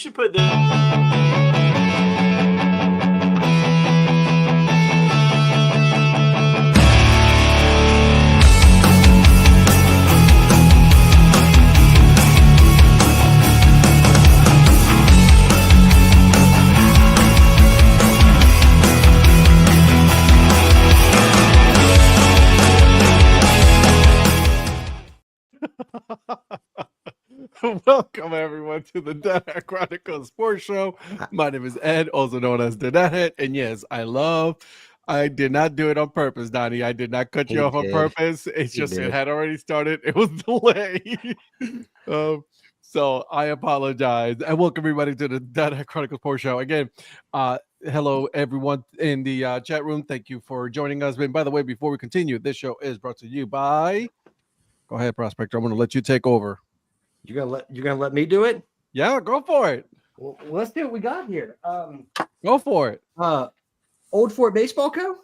should put this. Welcome everyone to the Dad Hat Chronicle Sports Show. My name is Ed, also known as the Dad Hat, and yes, I did not do it on purpose, Donnie. I did not cut you off on purpose. It's just it had already started. It was delayed. So I apologize. And welcome everybody to the Dad Hat Chronicle Sports Show. Again, hello everyone in the chat room. Thank you for joining us. And by the way, before we continue, this show is brought to you by. Go ahead, Prospector. I'm going to let you take over. You're gonna let me do it? Yeah, go for it. Well, let's see what we got here. Go for it. Old Fort Baseball Co.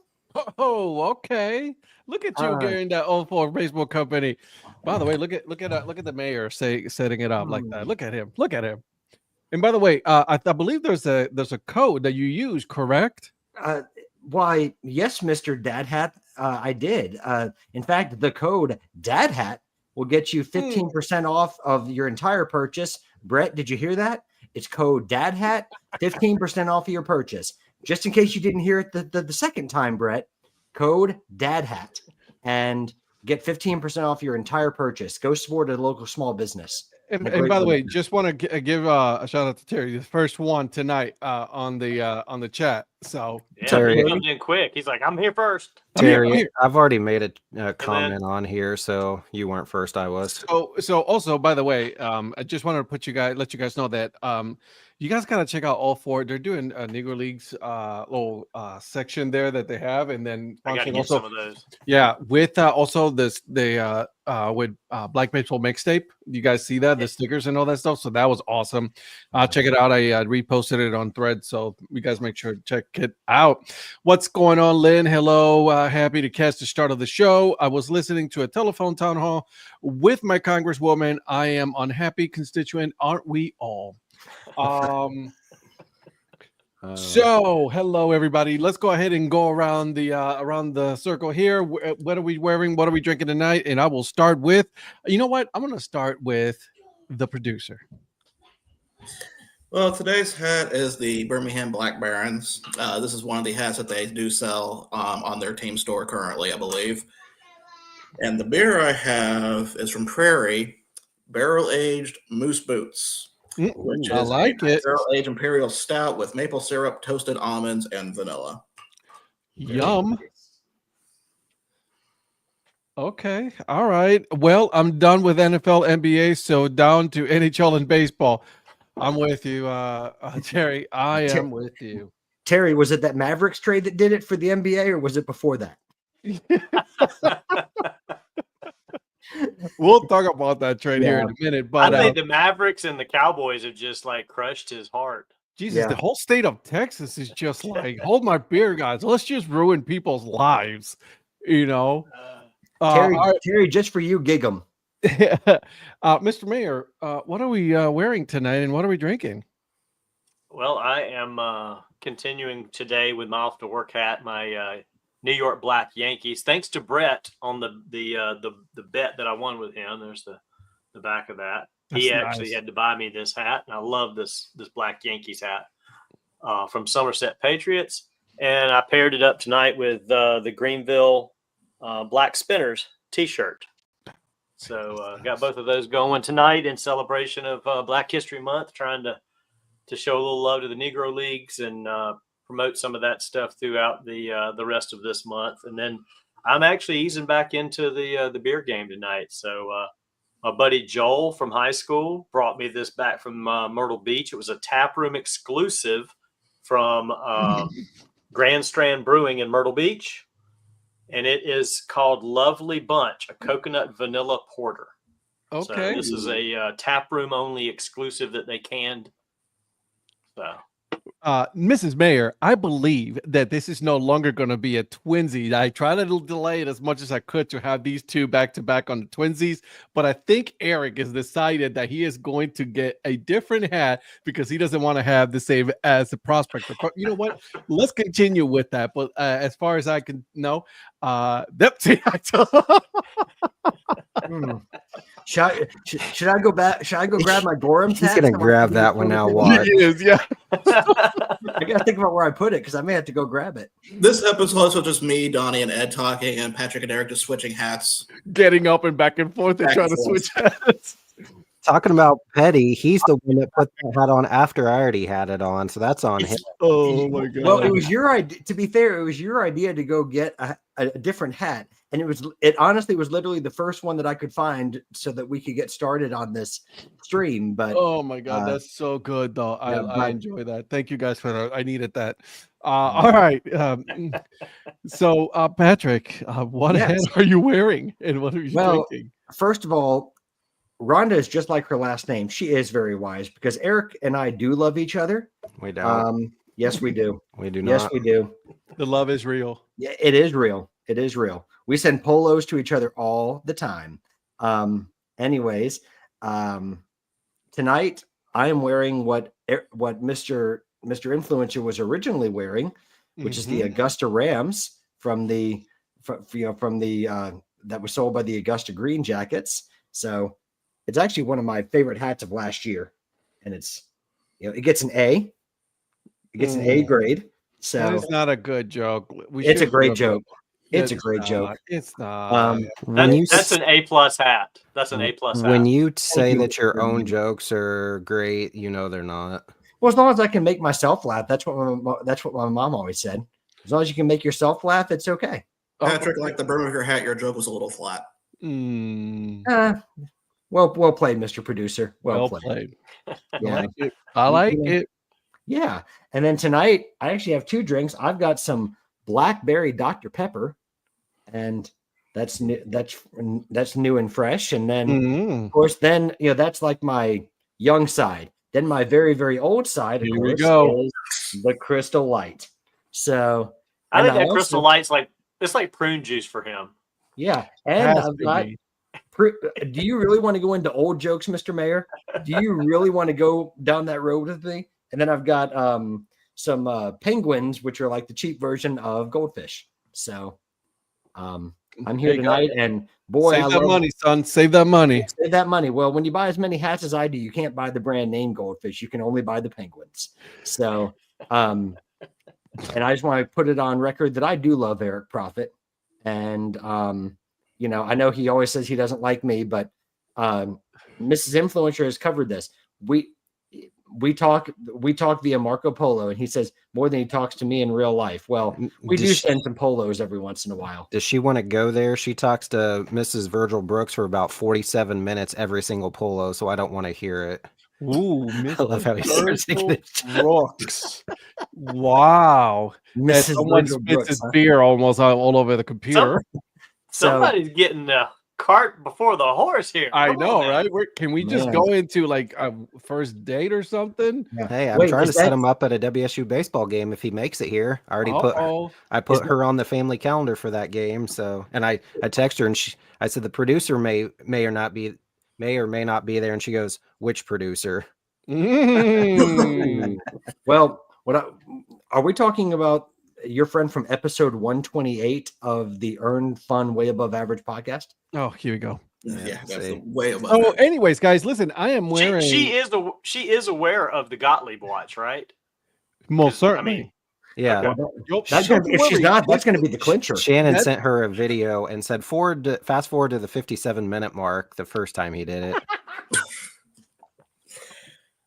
Oh, okay. Look at you getting that Old Fort Baseball Company. By the way, look at the mayor setting it up like that. Look at him. Look at him. And by the way, I believe there's a code that you use, correct? Why, yes, Mr. Dad Hat. I did. In fact, the code Dad Hat will get you 15% off of your entire purchase. Brett, did you hear that? It's code Dad Hat, 15% off of your purchase. Just in case you didn't hear it the second time, Brett, code Dad Hat and get 15% off your entire purchase. Go support a local small business. And by the way, just want to give a shout out to Terry, the first one tonight on the chat. So yeah, Terry he comes in quick. He's like, "I'm here first." Terry, I've already made a comment on here, so you weren't first. I was. So also, by the way, I just wanted to let you guys know that you guys gotta check out All Four. They're doing a Negro Leagues little section there that they have, and then I gotta get some of those. Yeah, with also with Black Baseball Mixtape. You guys see that, the stickers and all that stuff. So that was awesome. Check it out. I reposted it on Thread, so you guys make sure to check it out. What's going on, Lynn? Hello, happy to catch the start of the show. I was listening to a telephone town hall with my congresswoman. I am unhappy constituent, aren't we all? So hello everybody. Let's go ahead and go around the circle here. What are we wearing? What are we drinking tonight? And I will start with, you know what? I'm going to start with the producer. Well, today's hat is the Birmingham Black Barons. This is one of the hats that they do sell on their team store currently, I believe. And the beer I have is from Prairie, barrel-aged Moose Boots. Which I is like it. Barrel-aged imperial stout with maple syrup, toasted almonds, and vanilla. Yum. Okay. All right. Well, I'm done with NFL, NBA, so down to NHL and baseball. I'm with you, Terry. I am with you. Terry, was it that Mavericks trade that did it for the NBA, or was it before that? We'll talk about that trade here in a minute. But I think the Mavericks and the Cowboys have just like crushed his heart. Jesus, the whole state of Texas is just like, hold my beer, guys. Let's just ruin people's lives, you know. Terry, just for you, gig 'em. Mr. Mayor, what are we wearing tonight, and what are we drinking? Well, I am continuing today with my off to work hat, my New York Black Yankees. Thanks to Brett on the bet that I won with him. There's the back of that. He actually had to buy me this hat, and I love this Black Yankees hat from Somerset Patriots. And I paired it up tonight with the Greenville Black Spinners T-shirt. So got both of those going tonight in celebration of Black History Month, trying to show a little love to the Negro Leagues and promote some of that stuff throughout the rest of this month. And then I'm actually easing back into the beer game tonight. So my buddy Joel from high school brought me this back from Myrtle Beach. It was a taproom exclusive from Grand Strand Brewing in Myrtle Beach. And it is called Lovely Bunch, a coconut vanilla porter. Okay. So this is a taproom only exclusive that they canned. So Mrs. Mayor, I believe that this is no longer going to be a twinsie. I tried to delay it as much as I could to have these two back to back on the twinsies, but I think Eric has decided that he is going to get a different hat because he doesn't want to have the same as the Prospector. But you know what? Let's continue with that. But as far as I can know, Should I go back? Should I go grab my Gorham's He's hat? gonna grab that one now. Watch. He is, yeah. I gotta think about where I put it because I may have to go grab it. This episode is just me, Donnie, and Ed talking, and Patrick and Eric just switching hats. Getting up and back and forth and Back trying and to forth. switch hats. Talking about petty, he's the one that put that hat on after I already had it on, so that's on him. Oh my god. Well, it was your idea. To be fair, it was your idea to go get a different hat, and it honestly was literally the first one that I could find so that we could get started on this stream. But oh my god, that's so good though. yeah, I enjoy that. Thank you guys for that. I needed that. All right. So Patrick, what hat are you wearing and what are you drinking? First of all, Rhonda is just like her last name. She is very wise because Eric and I do love each other. We don't. Yes, we do. We do not. Yes, we do. The love is real. Yeah, it is real. It is real. We send polos to each other all the time. Anyways, tonight I am wearing what Mr. Influencer was originally wearing, which is the Augusta Rams from the that was sold by the Augusta Green Jackets. So it's actually one of my favorite hats of last year, and it's it gets an A. It gets an A grade. So it's not a good joke. It's a great joke. It's a great joke. It's not. That's an A+ hat. That's an A+ hat. When you say that your own jokes are great, you know they're not. Well, as long as I can make myself laugh, that's what my mom always said. As long as you can make yourself laugh, it's okay. Patrick, like the brim of your hat, your joke was a little flat. Well played, Mr. Producer. Well played. Yeah. I like it. Yeah. And then tonight, I actually have two drinks. I've got some blackberry Dr. Pepper, and that's new. That's new and fresh. And then, of course, that's like my young side. Then my very, very old side, of course, is the Crystal Light. So I think that Crystal Light's it's like prune juice for him. Yeah, and I've got. Do you really want to go into old jokes, Mr. Mayor? Do you really want to go down that road with me? And then I've got some penguins, which are like the cheap version of goldfish. So I'm here tonight, and boy, save that money, son. Save that money. Save that money. Well, when you buy as many hats as I do, you can't buy the brand name goldfish. You can only buy the penguins. So, and I just want to put it on record that I do love Eric Prophet, and I know he always says he doesn't like me, but Mrs. Influencer has covered this. We talk via Marco Polo, and he says more than he talks to me in real life. Well, we do send some polos every once in a while. Does she want to go there? She talks to Mrs. Virgil Brooks for about 47 minutes every single polo, so I don't want to hear it. Ooh, I love how he starts Brooks. Wow. Mrs. Someone Virgil spits Brooks, his huh? beer almost all over the computer. Somebody's getting the cart before the horse here. I Come know, on now. right? Can we just go into like a first date or something? Yeah. Hey, I'm Wait, trying to is set that- him up at a WSU baseball game if he makes it here. I already Uh-oh. put her on the family calendar for that game. So, and I text her and I said the producer may or may not be there, and she goes, "Which producer?" Mm. Well, are we talking about your friend from episode 128 of the Earn Fun Way Above Average podcast? Oh, here we go. Yeah, that's see. way above. Oh, average. anyways, guys, listen, I am wearing She is aware of the Gottlieb watch, right? most I certainly. mean, Yeah. Yup, That's don't if she's worry. not, that's going to be the clincher. Shannon That- sent her a video and said fast forward to the 57-minute mark the first time he did it.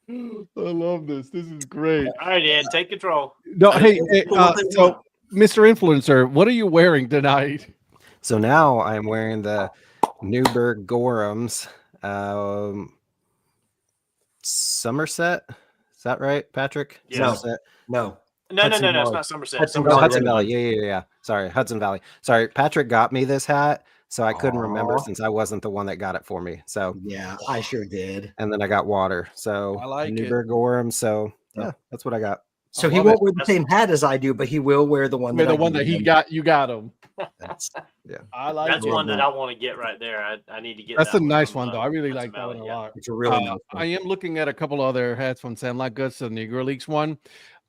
I love this. This is great. All right, Ed, take control. No, hey, What they so want. Mr. Influencer, what are you wearing tonight? So now I'm wearing the Newberg Gorhams Somerset. Is that right, Patrick? Yes. Somerset. No. No, Hudson it's Valley. not Somerset. Hudson Oh, Valley. Hudson Valley. Yeah. Sorry, Hudson Valley. Sorry, Patrick got me this hat, so I couldn't remember Aw. since I wasn't the one that got it for me. So, Yeah, I sure did. and then I got water. So I like it. Newberg Gorham. So yeah, that's what I got. So I he love won't it. wear the same hat as I do, but he will wear the one With that the one that he got, you got him. That's, I like That's it. one that I want to get right there. I need to get. That's that a nice from, one, though. I really Prince like that one a Valley, yeah. lot. it's a really nice I one. am looking at a couple other hats from Sandlot Goods, the Negro Leagues one.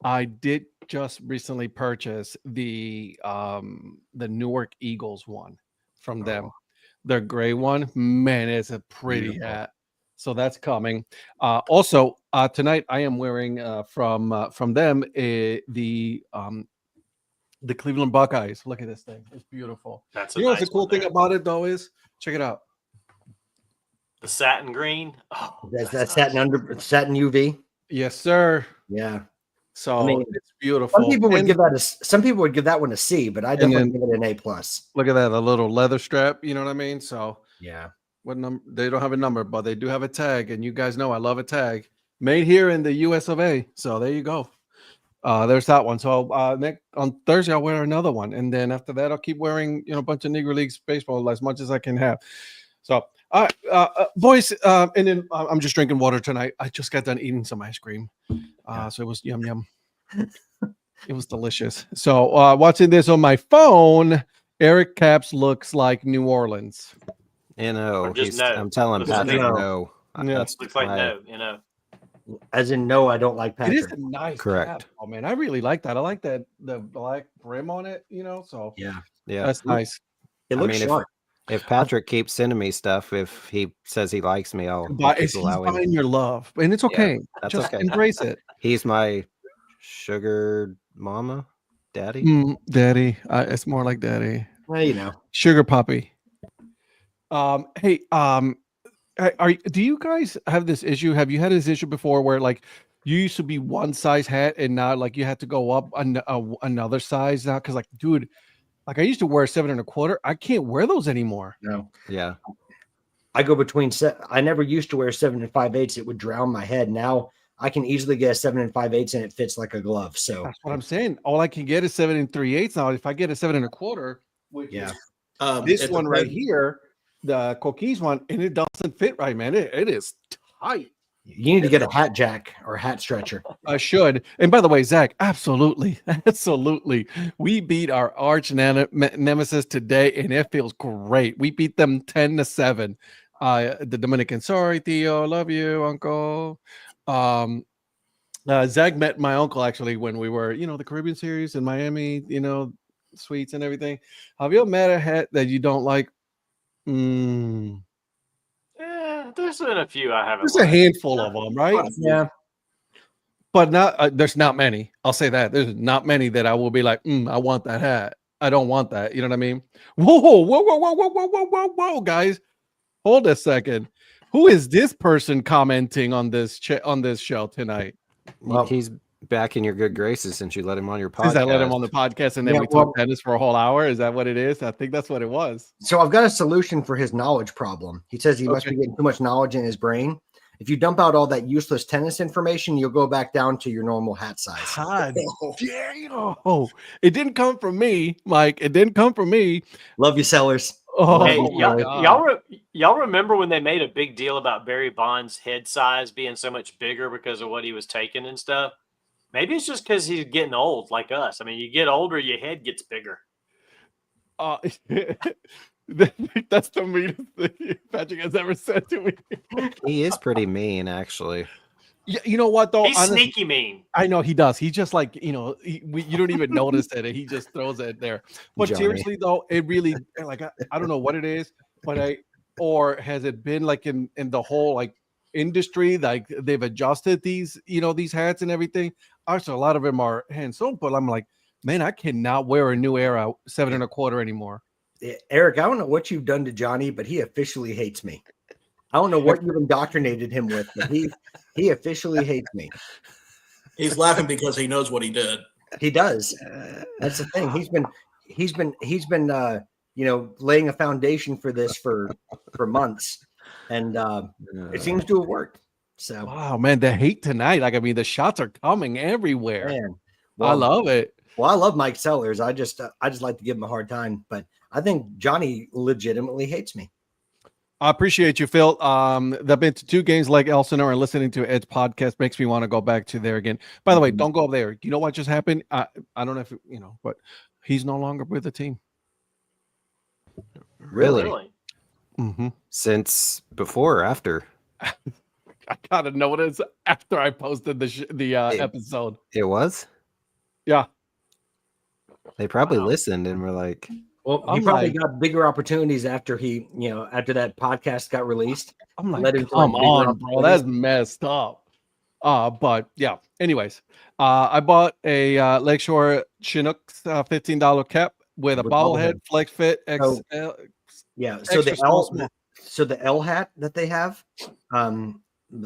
I did just recently purchase the Newark Eagles one from them. Their gray one, man, it's a pretty Beautiful. hat. So that's coming. Also, tonight I am wearing from them the Cleveland Buckeyes. Look at this thing; it's beautiful. That's You know what's nice the cool one thing there. about it though is check it out. The satin green. Oh, That's nice. satin UV. Yes, sir. Yeah. So I mean, it's beautiful. Some people would And- give that some people would give that one a C, but I definitely give it an A plus. Look at that, a little leather strap. You know what I mean? So Yeah. what number? They don't have a number, but they do have a tag, and you guys know I love a tag. Made here in the U.S. of A. So there you go. There's that one. So next on Thursday I'll wear another one, and then after that I'll keep wearing a bunch of Negro Leagues baseball as much as I can have. So all right, boys, and then I'm just drinking water tonight. I just got done eating some ice cream, so it was yum yum. It was delicious. So watching this on my phone, Eric Caps looks like New Orleans. Or just no. I'm telling Just Patrick no. no. Yeah. That's Looks like my- no. As in, no, I don't like It is Patrick. a nice Correct. cap. Oh man, I really like that. I like that the black brim on it. So Yeah. Yeah. that's nice. It looks mean, sharp. If Patrick keeps sending me stuff, if he says he likes me, I'll But keep he's allowing. buying your love, and it's okay. That's Just okay. embrace it. He's my sugar mama, daddy. Daddy. It's more like daddy. Well, Sugar puppy. Hey, do you guys have this issue? Have you had this issue before where like you used to be one size hat and now like you had to go up another size now? Because like, dude, like I used to wear 7 1/4. I can't wear those anymore. no. Yeah. I go between I never used to wear 7 5/8. It would drown my head. Now I can easily get a 7 5/8 and it fits like a glove. So That's what I'm saying. All I can get is 7 3/8 now. If I get a 7 1/4, which yeah. is this it one right depends- here, the Coquise one, and it doesn't fit right, man. It is tight. You need to get a hat jack or a hat stretcher. I should. And by the way, Zach, absolutely. We beat our arch nemesis today, and it feels great. We beat them 10-7. The Dominican, sorry, Theo, love you, Uncle. Zach met my uncle actually when we were, the Caribbean series in Miami, suites and everything. Have you met a hat that you don't like? There's been a few I haven't. There's a liked. handful of them, right? Yeah. But not there's not many. I'll say that there's not many that I will be like, I want that hat. I don't want that. You know what I mean? Whoa, guys, hold a second. Who is this person commenting on this on this show tonight? Well- He's back in your good graces since you let him on your podcast. Since I let him on the podcast and then Yeah, we well- talked tennis for a whole hour. Is that what it is? I think that's what it was. So I've got a solution for his knowledge problem. He says he must Okay. be getting too much knowledge in his brain. If you dump out all that useless tennis information, you'll go back down to your normal hat size. God damn. Oh, it didn't come from me, Mike. It didn't come from me. Love you, sellers. Oh, Hey, my God. y'all remember when they made a big deal about Barry Bonds' head size being so much bigger because of what he was taking and stuff? Maybe it's just because he's getting old, like us. I mean, you get older, your head gets bigger. That's the meanest thing Patrick has ever said to me. He is pretty mean, actually. Yeah, you know what though? He's Honestly, sneaky mean. I know he does. He just like you don't even notice it, and he just throws it there. But Johnny. seriously though, it really like I don't know what it is, but or has it been like in the whole like industry like they've adjusted these these hats and everything? Also, a lot of them are hand sewn, but I'm like, man, I cannot wear a New Era 7 1/4 anymore. Eric, I don't know what you've done to Johnny, but he officially hates me. I don't know what you've indoctrinated him with, but he officially hates me. He's laughing because he knows what he did. He does. That's the thing. He's been laying a foundation for this for months, and it seems to have worked. So Wow, man, the hate tonight. Like, I mean, the shots are coming everywhere. man, I love it. Well, I love Mike Sellers. I just like to give him a hard time, but I think Johnny legitimately hates me. I appreciate you, Phil. I've been to 2 games like Elsinore, and listening to Ed's podcast makes me want to go back to there again. By the way, don't go up there. You know what just happened? I don't know if you know, but he's no longer with the team. Really? Mm-hmm. Since before or after? I got a notice after I posted the episode. It was? Yeah. They probably listened and were like, Well, he I'm probably like- got bigger opportunities after after that podcast got released. I'm like, Led him to, come like, bigger on, bro. That's messed up. But yeah. Anyways, I bought a Lakeshore Chinooks $15 cap with a With bobblehead, bobblehead. Flex Fit So- XL. Yeah. So Extra the small, L, small. so the L hat that they have,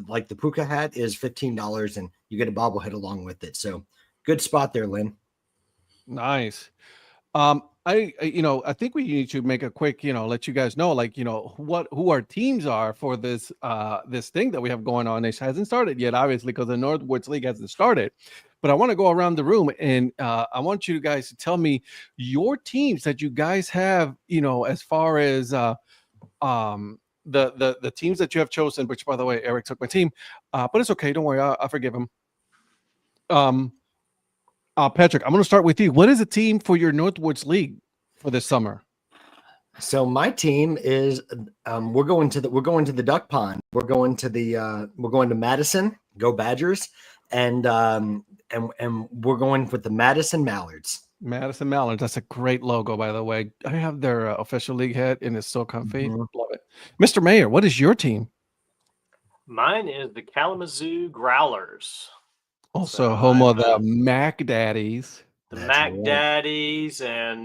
like the puka hat, is $15, and you get a bobblehead along with it. So good spot there, Lynn. Nice. I think we need to make a quick, let you guys know, like, who our teams are for this this thing that we have going on. It hasn't started yet, obviously, because the Northwoods League hasn't started. But I want to go around the room, and I want you guys to tell me your teams that you guys have, as far as the teams that you have chosen. Which, by the way, Eric took my team, but it's okay. Don't worry, I'll forgive him. Patrick, I'm going to start with you. What is the team for your Northwoods League for this summer? So my team is we're going to the duck pond. We're going to Madison. Go Badgers, and we're going with the Madison Mallards. Madison Mallards. That's a great logo, by the way. I have their official league hat, and it's so comfy. Mhm. Love it. Mr. Mayor, what is your team? Mine is the Kalamazoo Growlers. Also, So home of I'm, the Mac Daddies. The That's Mac right. Daddies, and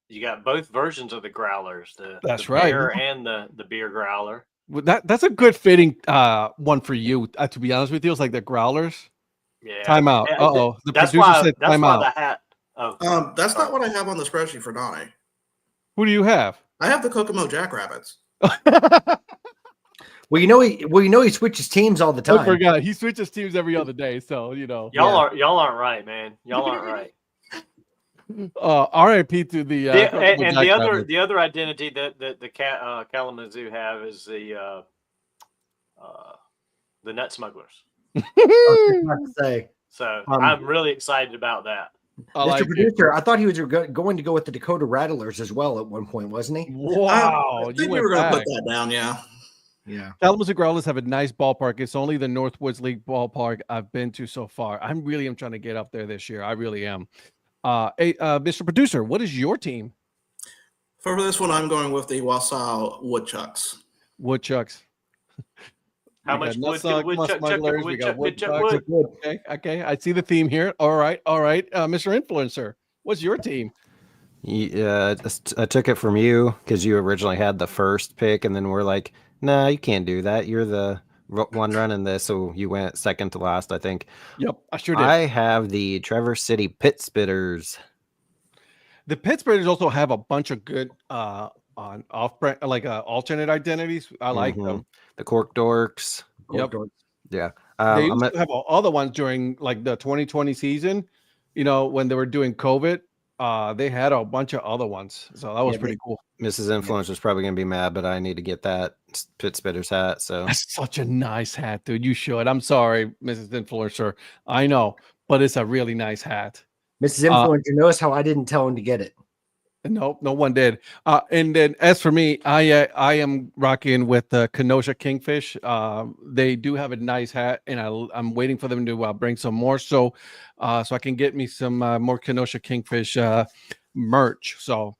you got both versions of the Growlers. That's the right. Bear and the Beer Growler. Well, that's a good fitting one for you. To be honest with you, it's like the Growlers. Yeah. Time out. Yeah, Uh-oh. The That's producer why. said That's time why out. the hat. Oh, That's not what I have on the spreadsheet for Donnie. Who do you have? I have the Kokomo Jackrabbits. Well, he switches teams all the I time. forgot. He switches teams every other day, so y'all Yeah. y'all aren't right, man. Y'all aren't right. RIP to the And Jackrabbits. the other identity that the Kalamazoo have is the Nut Smugglers. I was about to say, So Um, I'm really excited about that. I Mr. like it. Producer, I thought he was going to go with the Dakota Rattlers as well at one point, wasn't he? Wow, I you think we went were going to back. put that down, yeah. Yeah. Kalamazoo Growlers have a nice ballpark. It's only the Northwoods League ballpark I've been to so far. I really am trying to get up there this year. I really am. Mr. Producer, what is your team? For this one, I'm going with the Wausau Woodchucks. Woodchucks. How We much got wood Nutsock, could woodchuck Smugglers, we got woodchuck Woodchucks. wood? Okay. I see the theme here. All right. Mr. Influencer, what's your team? yeah, I took it from you because you originally had the first pick, and then we're like, no, you can't do that. You're the one running this, so you went second to last, I think. Yep, I sure did. I have the Traverse City Pit Spitters. The Pittsburghs also have a bunch of good on off-brand, like alternate identities. I like Mhm. them. The Cork Dorks. Yep. Yeah. They I'm used at- to have other ones during like the 2020 season, when they were doing COVID. They had a bunch of other ones, so that was Yeah, pretty cool. Mrs. Influencer's probably gonna be mad, but I need to get that Pit Spitters hat. So That's such a nice hat, dude. You should. I'm sorry, Mrs. Influencer. I know, but it's a really nice hat. Mrs. Influencer, notice how I didn't tell him to get it. Nope, no one did. And then as for me, I am rocking with the Kenosha Kingfish. They do have a nice hat, and I'm waiting for them to bring some more, so I can get me some more Kenosha Kingfish merch. So,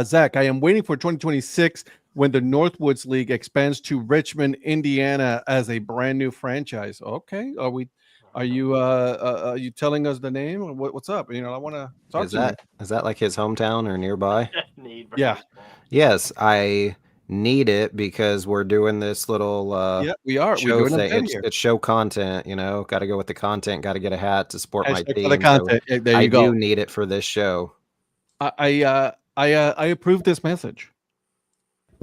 Zach, I am waiting for 2026 when the Northwoods League expands to Richmond, Indiana, as a brand new franchise. Okay, Are you telling us the name? Or what's up? I want to talk is to you. that like his hometown or nearby? Yeah. Yes, I need it because we're doing this little Yeah, we are. We're show doing thing. a It's, here. it's show content, got to go with the content, got to get a hat to support my Hashtag team. for the so content. There I you go. do need it for this show. I approve this message.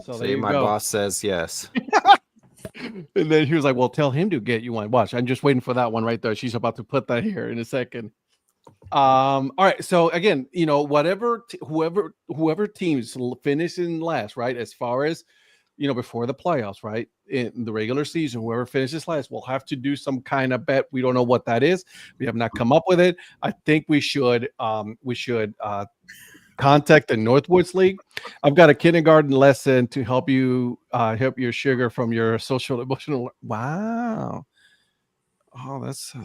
So there See, you my go. boss says yes. And then he was like, "Well, tell him to get you one." Watch, I'm just waiting for that one right there. She's about to put that here in a second. All right. So again, whoever teams finish in last, right? As far as before the playoffs, right? In the regular season, whoever finishes last will have to do some kind of bet. We don't know what that is. We have not come up with it. I think we should contact the Northwoods League. I've got a kindergarten lesson to help you help your sugar from your social emotional. Wow. Oh, that's.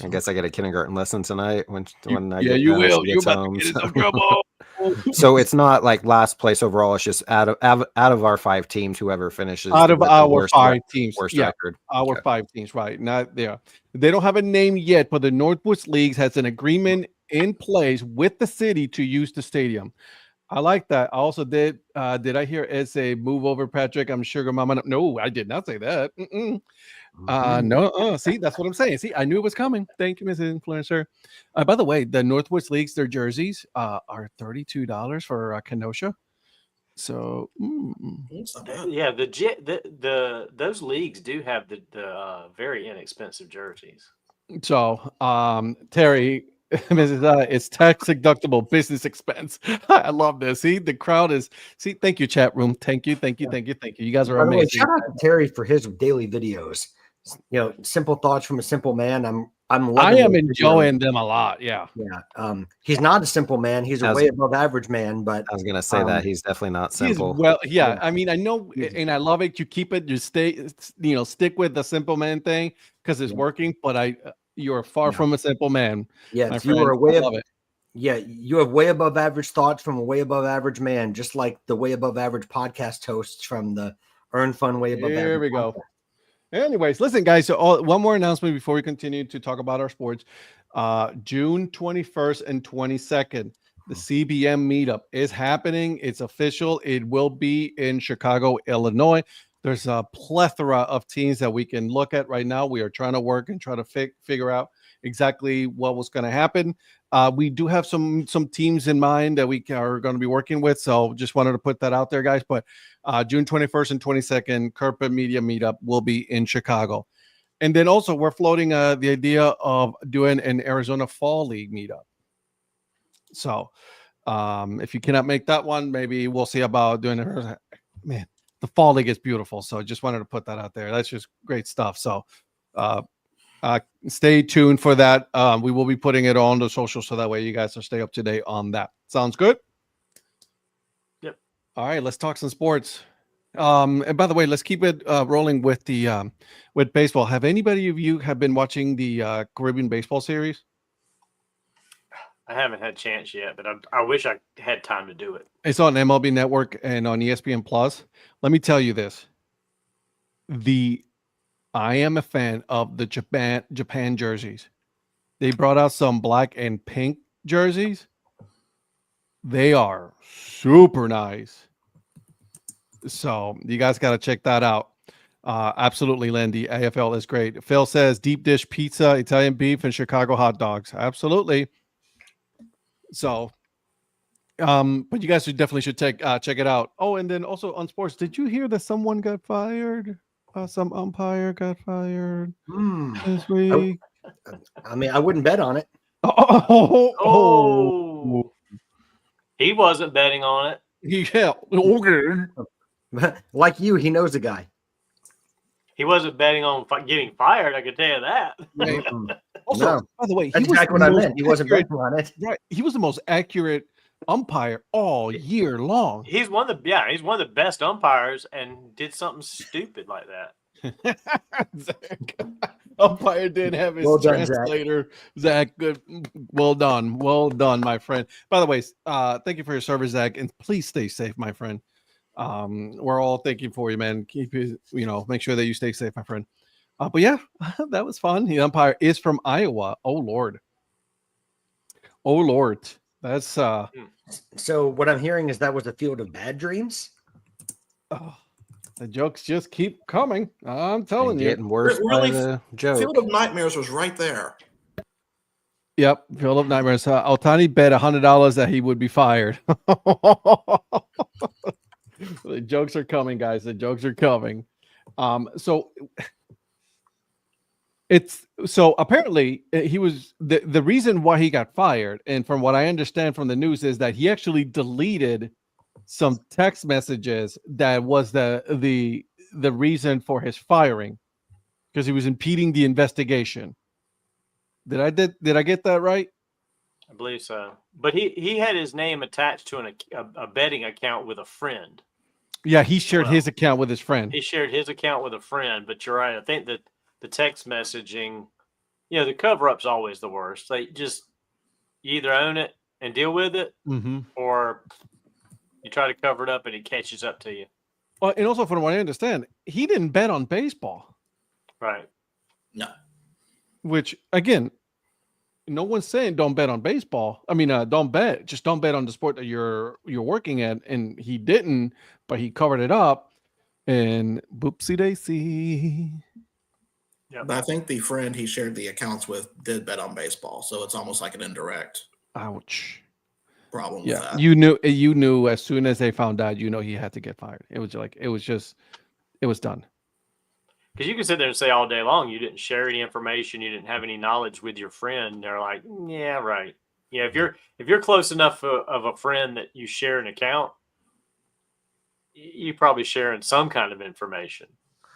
I guess I get a kindergarten lesson tonight when I Yeah, get you done and will. she You're gets about home. to get in So. some trouble. So it's not like last place overall. It's just out of our 5 teams, whoever finishes Out of with the our worst 5 teams, worst yeah, record. our Okay. 5 teams, right? Not there. They don't have a name yet, but the Northwoods Leagues has an agreement in place with the city to use the stadium. I like that. I also did I hear Ed say move over, Patrick? I'm sugar mama. No, I did not say that. No. See, that's what I'm saying. See, I knew it was coming. Thank you, Mrs. Influencer. By the way, the Northwoods Leagues, their jerseys are $32 for Kenosha. So It's not bad. Yeah, the those leagues do have the very inexpensive jerseys. So, Terry, Mrs. It's tax deductible business expense. I love this. See, the crowd is. See, thank you, chat room. Thank you. You guys are By the way, amazing. shout out to Terry for his daily videos. Simple thoughts from a simple man. I'm I loving am those enjoying videos. them a lot. Yeah. Yeah. He's not a simple man. He's a As- way above average man, but I was gonna say that he's definitely not simple. Well, yeah. Yeah. I mean, I know, and I love it. You keep it. You stick with the simple man thing because it's Yeah. working. But you're far Yeah. from a simple man. yes, my you friend. are I love it. Yeah, you have way above average thoughts from a way above average man, just like the way above average podcast hosts from the Earn Fun Way Above Average. Here we go. podcast. Anyways, listen, guys. So one more announcement before we continue to talk about our sports. June 21st and 22nd, the CBM meetup is happening. It's official. It will be in Chicago, Illinois. There's a plethora of teams that we can look at right now. We are trying to work and try to figure out exactly what was going to happen. We do have some teams in mind that we are going to be working with. So just wanted to put that out there, guys. But June 21st and 22nd, Kerpa Media Meetup will be in Chicago. And then also we're floating the idea of doing an Arizona Fall League meetup. So if you cannot make that one, maybe we'll see about doing it. Man, the Fall League is beautiful. So just wanted to put that out there. That's just great stuff. So stay tuned for that. We will be putting it on the social so that way you guys will stay up to date on that. Sounds good? Yep. All right, let's talk some sports. And by the way, let's keep it rolling with the with baseball. Have anybody of you have been watching the Caribbean baseball series? I haven't had a chance yet, but I wish I had time to do it. It's on MLB Network and on ESPN Plus. Let me tell you this. I am a fan of the Japan jerseys. They brought out some black and pink jerseys. They are super nice. So you guys got to check that out. Absolutely, Lindy. AFL is great. Phil says deep dish pizza, Italian beef, and Chicago hot dogs. Absolutely. So, but you guys definitely should check it out. Oh, and then also on sports, did you hear that someone got fired? Some umpire got fired this week. I mean, I wouldn't bet on it. Oh, he wasn't betting on it. Yeah. Okay. Like you, he knows a guy. He wasn't betting on getting fired. I can tell you that. Also, No. by the way, That's he was exactly the what I most meant. He wasn't accurate- betting on it. Right. He was the most accurate umpire all year long. He's one of the best umpires, and did something stupid like that. Zach. Umpire did have his Well done, Zach. translator. Zach, good. Well done, my friend. By the way, thank you for your service, Zach, and please stay safe, my friend. We're all thinking for you, man. Keep make sure that you stay safe, my friend. But yeah, that was fun. The umpire is from Iowa. Oh Lord. That's So what I'm hearing is that was a field of bad dreams. the jokes just keep coming. I'm telling you. Getting worse Really, by the joke. Field of Nightmares was right there. Yep, Field of Nightmares. Otani bet $100 that he would be fired. The jokes are coming, guys. The jokes are coming. So apparently he was the reason why he got fired, and from what I understand from the news, is that he actually deleted some text messages that was the reason for his firing because he was impeding the investigation. Did I get that right? I believe so. But he had his name attached to a betting account with a friend. Yeah, he shared his account with his friend. He shared his account with a friend, but you're right. I think that the text messaging, the cover-up's always the worst. Like, just you either own it and deal with it, or you try to cover it up and it catches up to you. Well, and also from what I understand, he didn't bet on baseball. Right. No. Which, again, no one's saying don't bet on baseball. I mean, don't bet. Just don't bet on the sport that you're working at. And he didn't, but he covered it up. And boopsie daisy. Yep. But I think the friend he shared the accounts with did bet on baseball, so it's almost like an indirect Ouch. problem with that. You knew as soon as they found out, he had to get fired. It was done. Because you can sit there and say all day long you didn't share any information, you didn't have any knowledge with your friend. They're like, yeah, right. Yeah, if you're close enough of a friend that you share an account, you're probably sharing some kind of information,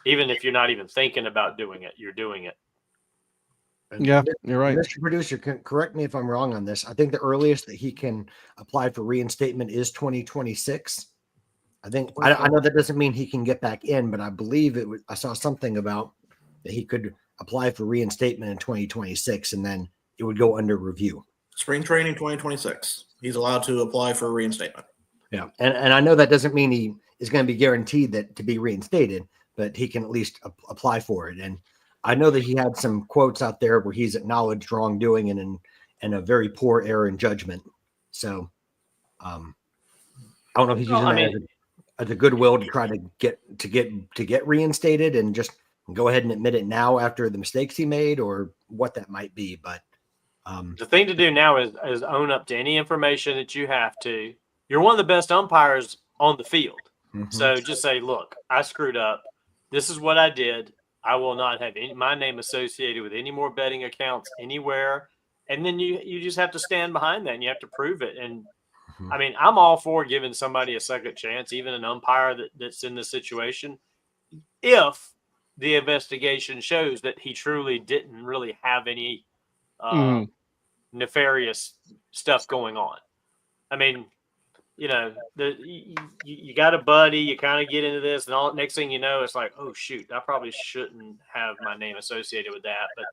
even if you're not even thinking about doing it. You're doing it. Yeah, you're right. Mr. Producer, correct me if I'm wrong on this. I think the earliest that he can apply for reinstatement is 2026. I think I know that doesn't mean he can get back in, but I believe I saw something about that he could apply for reinstatement in 2026, and then it would go under review. Spring training 2026. He's allowed to apply for reinstatement. Yeah, and I know that doesn't mean he is going to be guaranteed that to be reinstated, but he can at least apply for it. And I know that he had some quotes out there where he's acknowledged wrongdoing and a very poor error in judgment. So I don't know if he's using that as a goodwill to try to get reinstated and just go ahead and admit it now after the mistakes he made, or what that might be. But the thing to do now is own up to any information that you have to. You're one of the best umpires on the field. So just say, look, I screwed up. This is what I did. I will not have my name associated with any more betting accounts anywhere. And then you just have to stand behind that and you have to prove it. And I mean, I'm all for giving somebody a second chance, even an umpire that's in this situation, if the investigation shows that he truly didn't really have any nefarious stuff going on. I mean, you got a buddy, you kind of get into this, and all next thing you know, it's like, oh shoot, I probably shouldn't have my name associated with that. But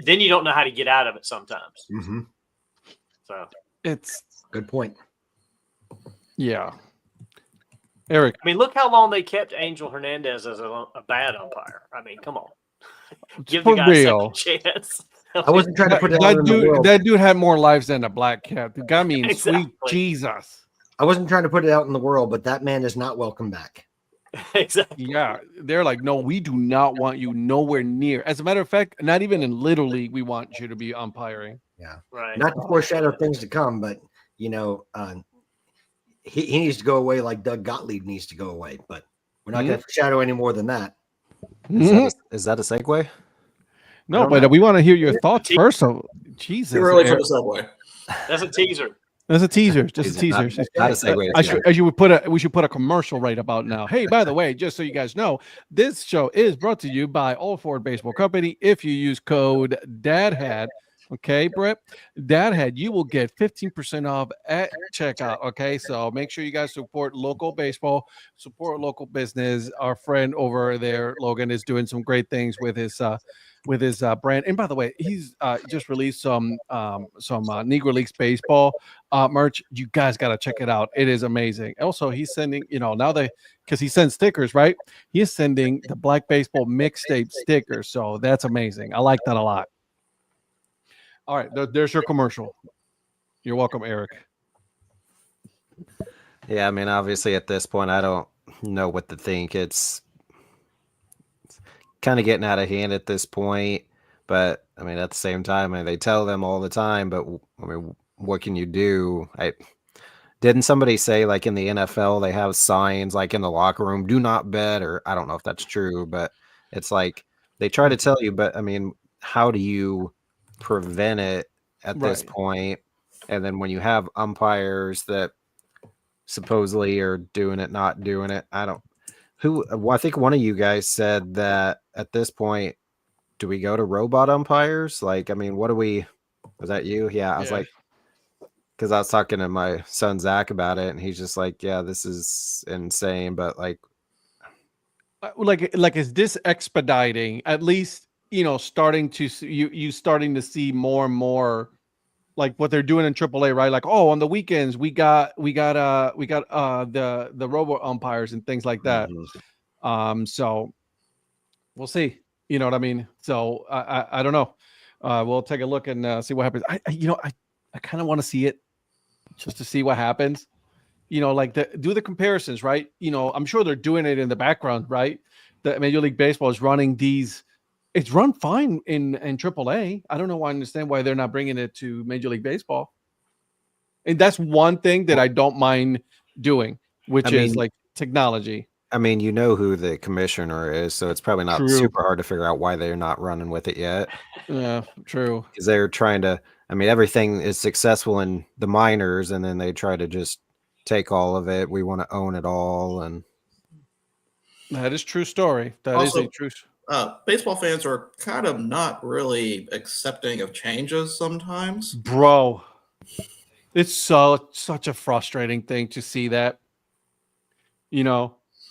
then you don't know how to get out of it sometimes. So it's good point. Yeah, Eric. I mean, look how long they kept Angel Hernandez as a bad umpire. I mean, come on, give the guy a second chance. I wasn't trying to put that dude had more lives than a black cat. The guy means Exactly. Sweet Jesus. I wasn't trying to put it out in the world, but that man is not welcome back. Exactly. Yeah, they're like, no, we do not want you nowhere near. As a matter of fact, not even in Little League, we want you to be umpiring. Yeah, right. Not to foreshadow things to come, but he needs to go away like Doug Gottlieb needs to go away. But we're not going to foreshadow any more than that. Is that a segue? No, but we want to hear your thoughts first. So, Jesus, Too early for the subway. That's a teaser. That's a teaser. Just a teaser. Not a segue. We should put a commercial right about now. Hey, by the way, just so you guys know, this show is brought to you by All Ford Baseball Company. If you use code DADHAT, okay, Brett, Dad Hat, you will get 15% off at checkout. Okay, so make sure you guys support local baseball, support local business. Our friend over there, Logan, is doing some great things with his brand. And by the way, he's just released some Negro Leagues baseball merch. You guys got to check it out. It is amazing. Also, he's sending, because he sends stickers, right? He is sending the Black Baseball mixtape stickers. So that's amazing. I like that a lot. All right, there's your commercial. You're welcome, Eric. Yeah, I mean, obviously at this point, I don't know what to think. It's kind of getting out of hand at this point. But, I mean, at the same time, they tell them all the time, but, I mean, what can you do? Didn't somebody say, like, in the NFL, they have signs, like, in the locker room, do not bet, or I don't know if that's true, but it's like they try to tell you, but, I mean, how do you prevent it at this point? And then when you have umpires that supposedly are doing it, not doing it. I don't. Well, I think one of you guys said that at this point, do we go to robot umpires? Like, I mean, what do we? Was that you? Yeah, I was like, because I was talking to my son Zach about it, and he's just like, "Yeah, this is insane." But like is this expediting? At least starting to you starting to see more and more like what they're doing in AAA, right? Like, oh, on the weekends we got the robo umpires and things like that. So we'll see. You know what I mean? So I don't know. We'll take a look and see what happens. I kind of want to see it just to see what happens. Like do the comparisons, right? I'm sure they're doing it in the background, right? The Major League Baseball is running these. It's run fine in AAA. I don't know why. I understand why they're not bringing it to Major League Baseball. And that's one thing that I don't mind doing, which is like technology. I mean, you know who the commissioner is, so it's probably not super hard to figure out why they're not running with it yet. Yeah, true. Because they're trying to. I mean, everything is successful in the minors, and then they try to just take all of it. We want to own it all, and that is true story. That Also, is a true. Baseball fans are kind of not really accepting of changes sometimes. Bro, it's such a frustrating thing to see that.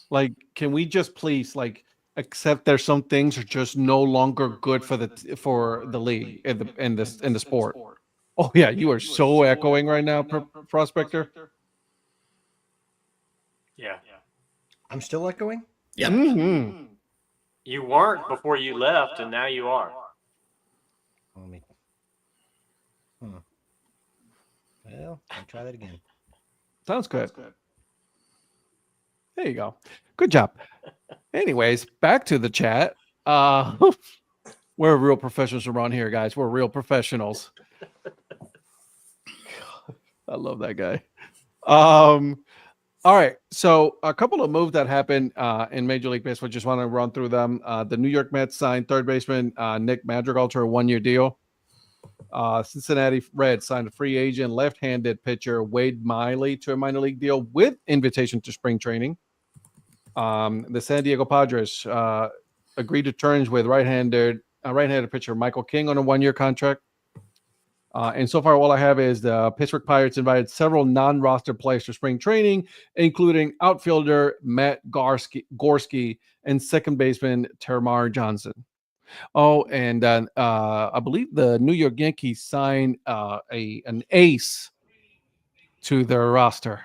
Like, can we just please accept there's some things are just no longer good for the league in the sport. Oh yeah, you are so echoing right now, Prospector. Yeah. I'm still echoing? Yep. Mm-hmm. You weren't before you left, and now you are. Well, I'll try that again. Sounds good. There you go. Good job. Anyways, back to the chat. We're real professionals around here, guys. We're real professionals. I love that guy. All right. So a couple of moves that happened in Major League Baseball. Just want to run through them. The New York Mets signed third baseman Nick Madrigal to a 1-year deal. Cincinnati Reds signed a free agent left-handed pitcher Wade Miley to a minor league deal with invitation to spring training. The San Diego Padres agreed to terms with right-handed pitcher Michael King on a 1-year contract. And so far, all I have is the Pittsburgh Pirates invited several non-roster players to spring training, including outfielder Matt Gorski and second baseman Termar Johnson. Oh, and I believe the New York Yankees signed an ace to their roster,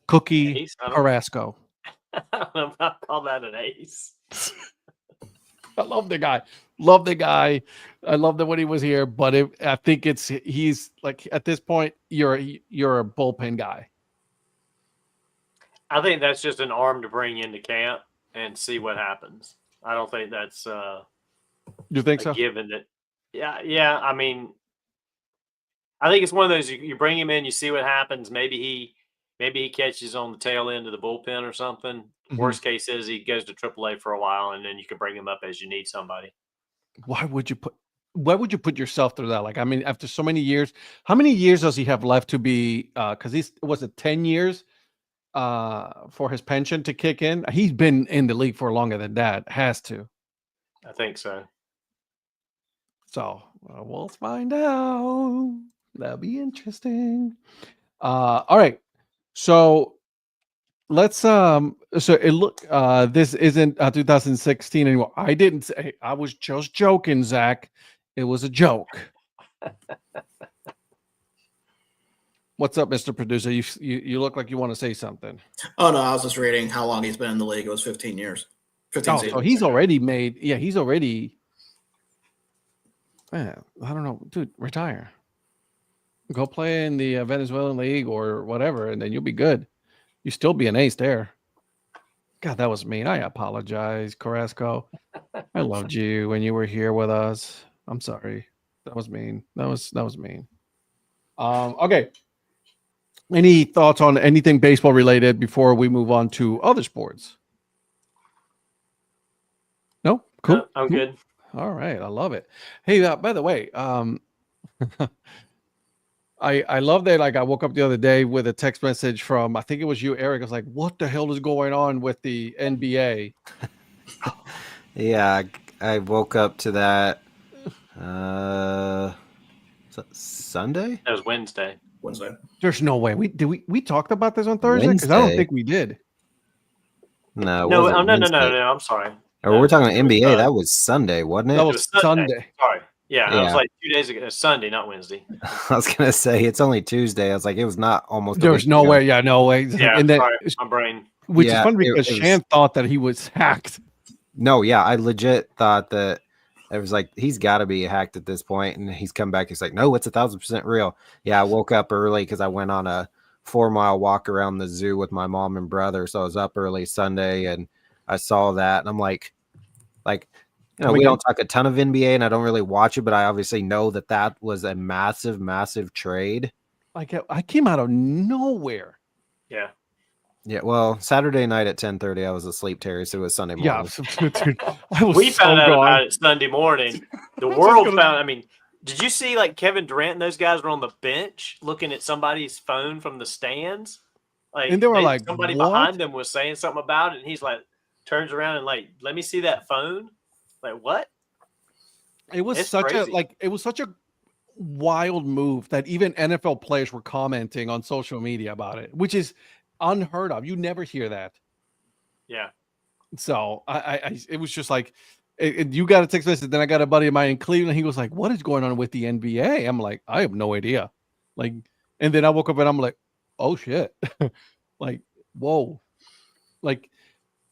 Cookie Carrasco. I don't know if I'll call that an ace. I love the guy. Love the guy. I love that when he was here, but I think he's like at this point you're a bullpen guy. I think that's just an arm to bring into camp and see what happens. I don't think that's you think so? Given that, yeah. I mean, I think it's one of those you bring him in, you see what happens. Maybe he catches on the tail end of the bullpen or something. Mm-hmm. Worst case is he goes to AAA for a while, and then you can bring him up as you need somebody. Why would you put yourself through that? Like, I mean, after so many years, how many years does he have left to be? Because was it 10 years for his pension to kick in? He's been in the league for longer than that. Has to. I think so. So we'll find out. That'll be interesting. All right. So let's so it look this isn't 2016 anymore. I didn't say, I was just joking, Zach. It was a joke. What's up, Mr. Producer? You look like you want to say something. Oh no, I was just reading how long he's been in the league. It was 15 years. 15 seasons. So he's already made. Yeah, he's already. Man, I don't know, dude. Retire. Go play in the Venezuelan league or whatever, and then you'll be good. You still be an ace there. God, that was mean. I apologize, Carrasco. I loved you when you were here with us. I'm sorry. That was mean. That was mean. Okay. Any thoughts on anything baseball related before we move on to other sports? No? Cool. No, I'm good. All right. I love it. Hey, by the way, I love that. Like I woke up the other day with a text message from, I think it was you, Eric. I was like, what the hell is going on with the NBA? Yeah, I woke up to that Sunday? That was Wednesday. Wednesday. There's no way. We talked about this on Thursday? Because I don't Wednesday? think we did. No, it No, wasn't no. Wednesday. I'm sorry. Or we're talking It was, NBA. That was Sunday, wasn't it? That it was was Sunday. Sunday. Sorry. Yeah, I was Yeah. like 2 days ago. Sunday, not Wednesday. I was gonna say it's only Tuesday. I was like, it was not almost. There a was week no ago. way. Yeah, no way. Yeah, And then, sorry, my brain. which is Yeah, funny because it was- Shan thought that he was hacked. No, yeah, I legit thought that it was like he's got to be hacked at this point, and he's come back. He's like, no, it's 1,000% real. Yeah, I woke up early because I went on a 4-mile walk around the zoo with my mom and brother, so I was up early Sunday, and I saw that, and I'm like, we don't talk a ton of NBA, and I don't really watch it, but I obviously know that was a massive, massive trade. Like I came out of nowhere. Yeah. Yeah, well, Saturday night at 10:30, I was asleep, Terry, so it was Sunday morning. Yeah, dude, I was We found so out gone. about it Sunday morning. The was world gonna- found. I mean, did you see like Kevin Durant and those guys were on the bench looking at somebody's phone from the stands? Like, And they were like, somebody "What?" behind them was saying something about it, and he's like, turns around and like, let me see that phone. Like, what? It was It's such crazy. it was such a wild move that even NFL players were commenting on social media about it, which is unheard of. You never hear that. Yeah. So it was just like, you got a text message. Then I got a buddy of mine in Cleveland. He was like, "What is going on with the NBA?" I'm like, "I have no idea." Like, and then I woke up and I'm like, "Oh shit!" Like, whoa, like,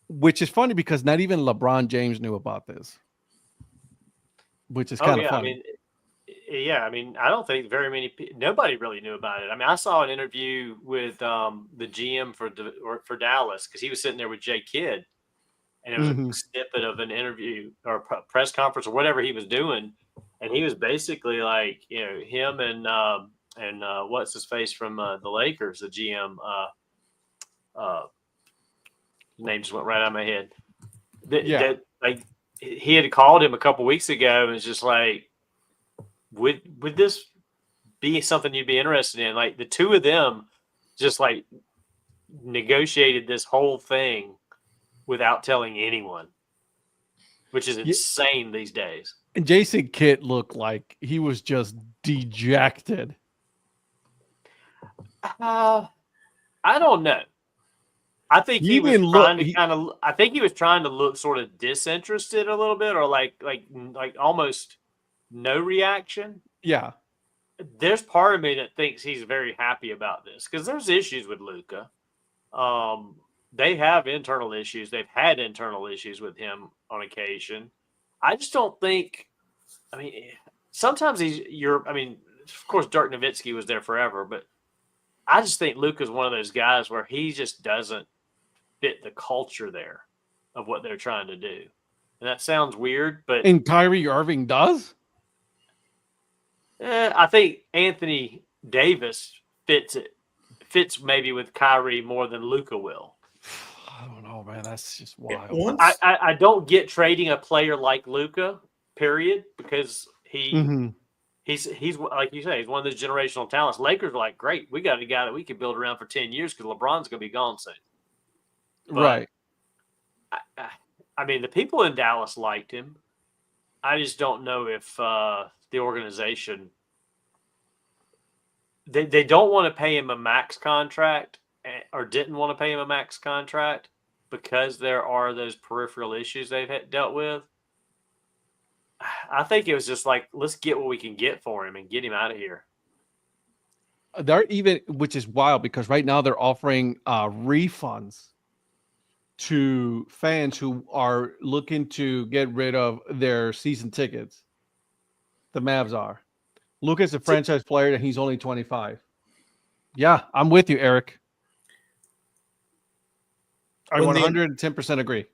which is funny because not even LeBron James knew about this, which is kind of yeah. funny. I mean, I don't think very many nobody really knew about it. I mean, I saw an interview with the GM for Dallas because he was sitting there with Jay Kidd, and it was a snippet of an interview or a press conference or whatever he was doing, and he was basically like, him and what's his face from the Lakers, the GM, name just went right out of my head. That like he had called him a couple weeks ago and was just like, would this be something you'd be interested in? Like the two of them just like negotiated this whole thing without telling anyone, which is insane these days. And Jason Kidd looked like he was just dejected. I don't know. I think he was trying to look sort of disinterested a little bit, or like almost no reaction. Yeah. There's part of me that thinks he's very happy about this because there's issues with Luka. They have internal issues. They've had internal issues with him on occasion. I just don't think. I mean, sometimes of course, Dirk Nowitzki was there forever, but I just think Luka's one of those guys where he just doesn't fit the culture there of what they're trying to do. And that sounds weird, but And Kyrie Irving does? I think Anthony Davis fits maybe with Kyrie more than Luka will. I don't know, man. That's just wild. Once, I don't get trading a player like Luka, period, because he's like you say, he's one of those generational talents. Lakers are like, great, we got a guy that we could build around for 10 years because LeBron's going to be gone soon. But Right. I mean, the people in Dallas liked him. I just don't know if the organization they don't want to pay him a max contract or didn't want to pay him a max contract because there are those peripheral issues they've dealt with. I think it was just like, let's get what we can get for him and get him out of here. They're even, which is wild because right now they're offering refunds to fans who are looking to get rid of their season tickets. The Mavs are. Luka's a franchise player and he's only 25. Yeah, I'm with you, Eric. I When the- 110% agree.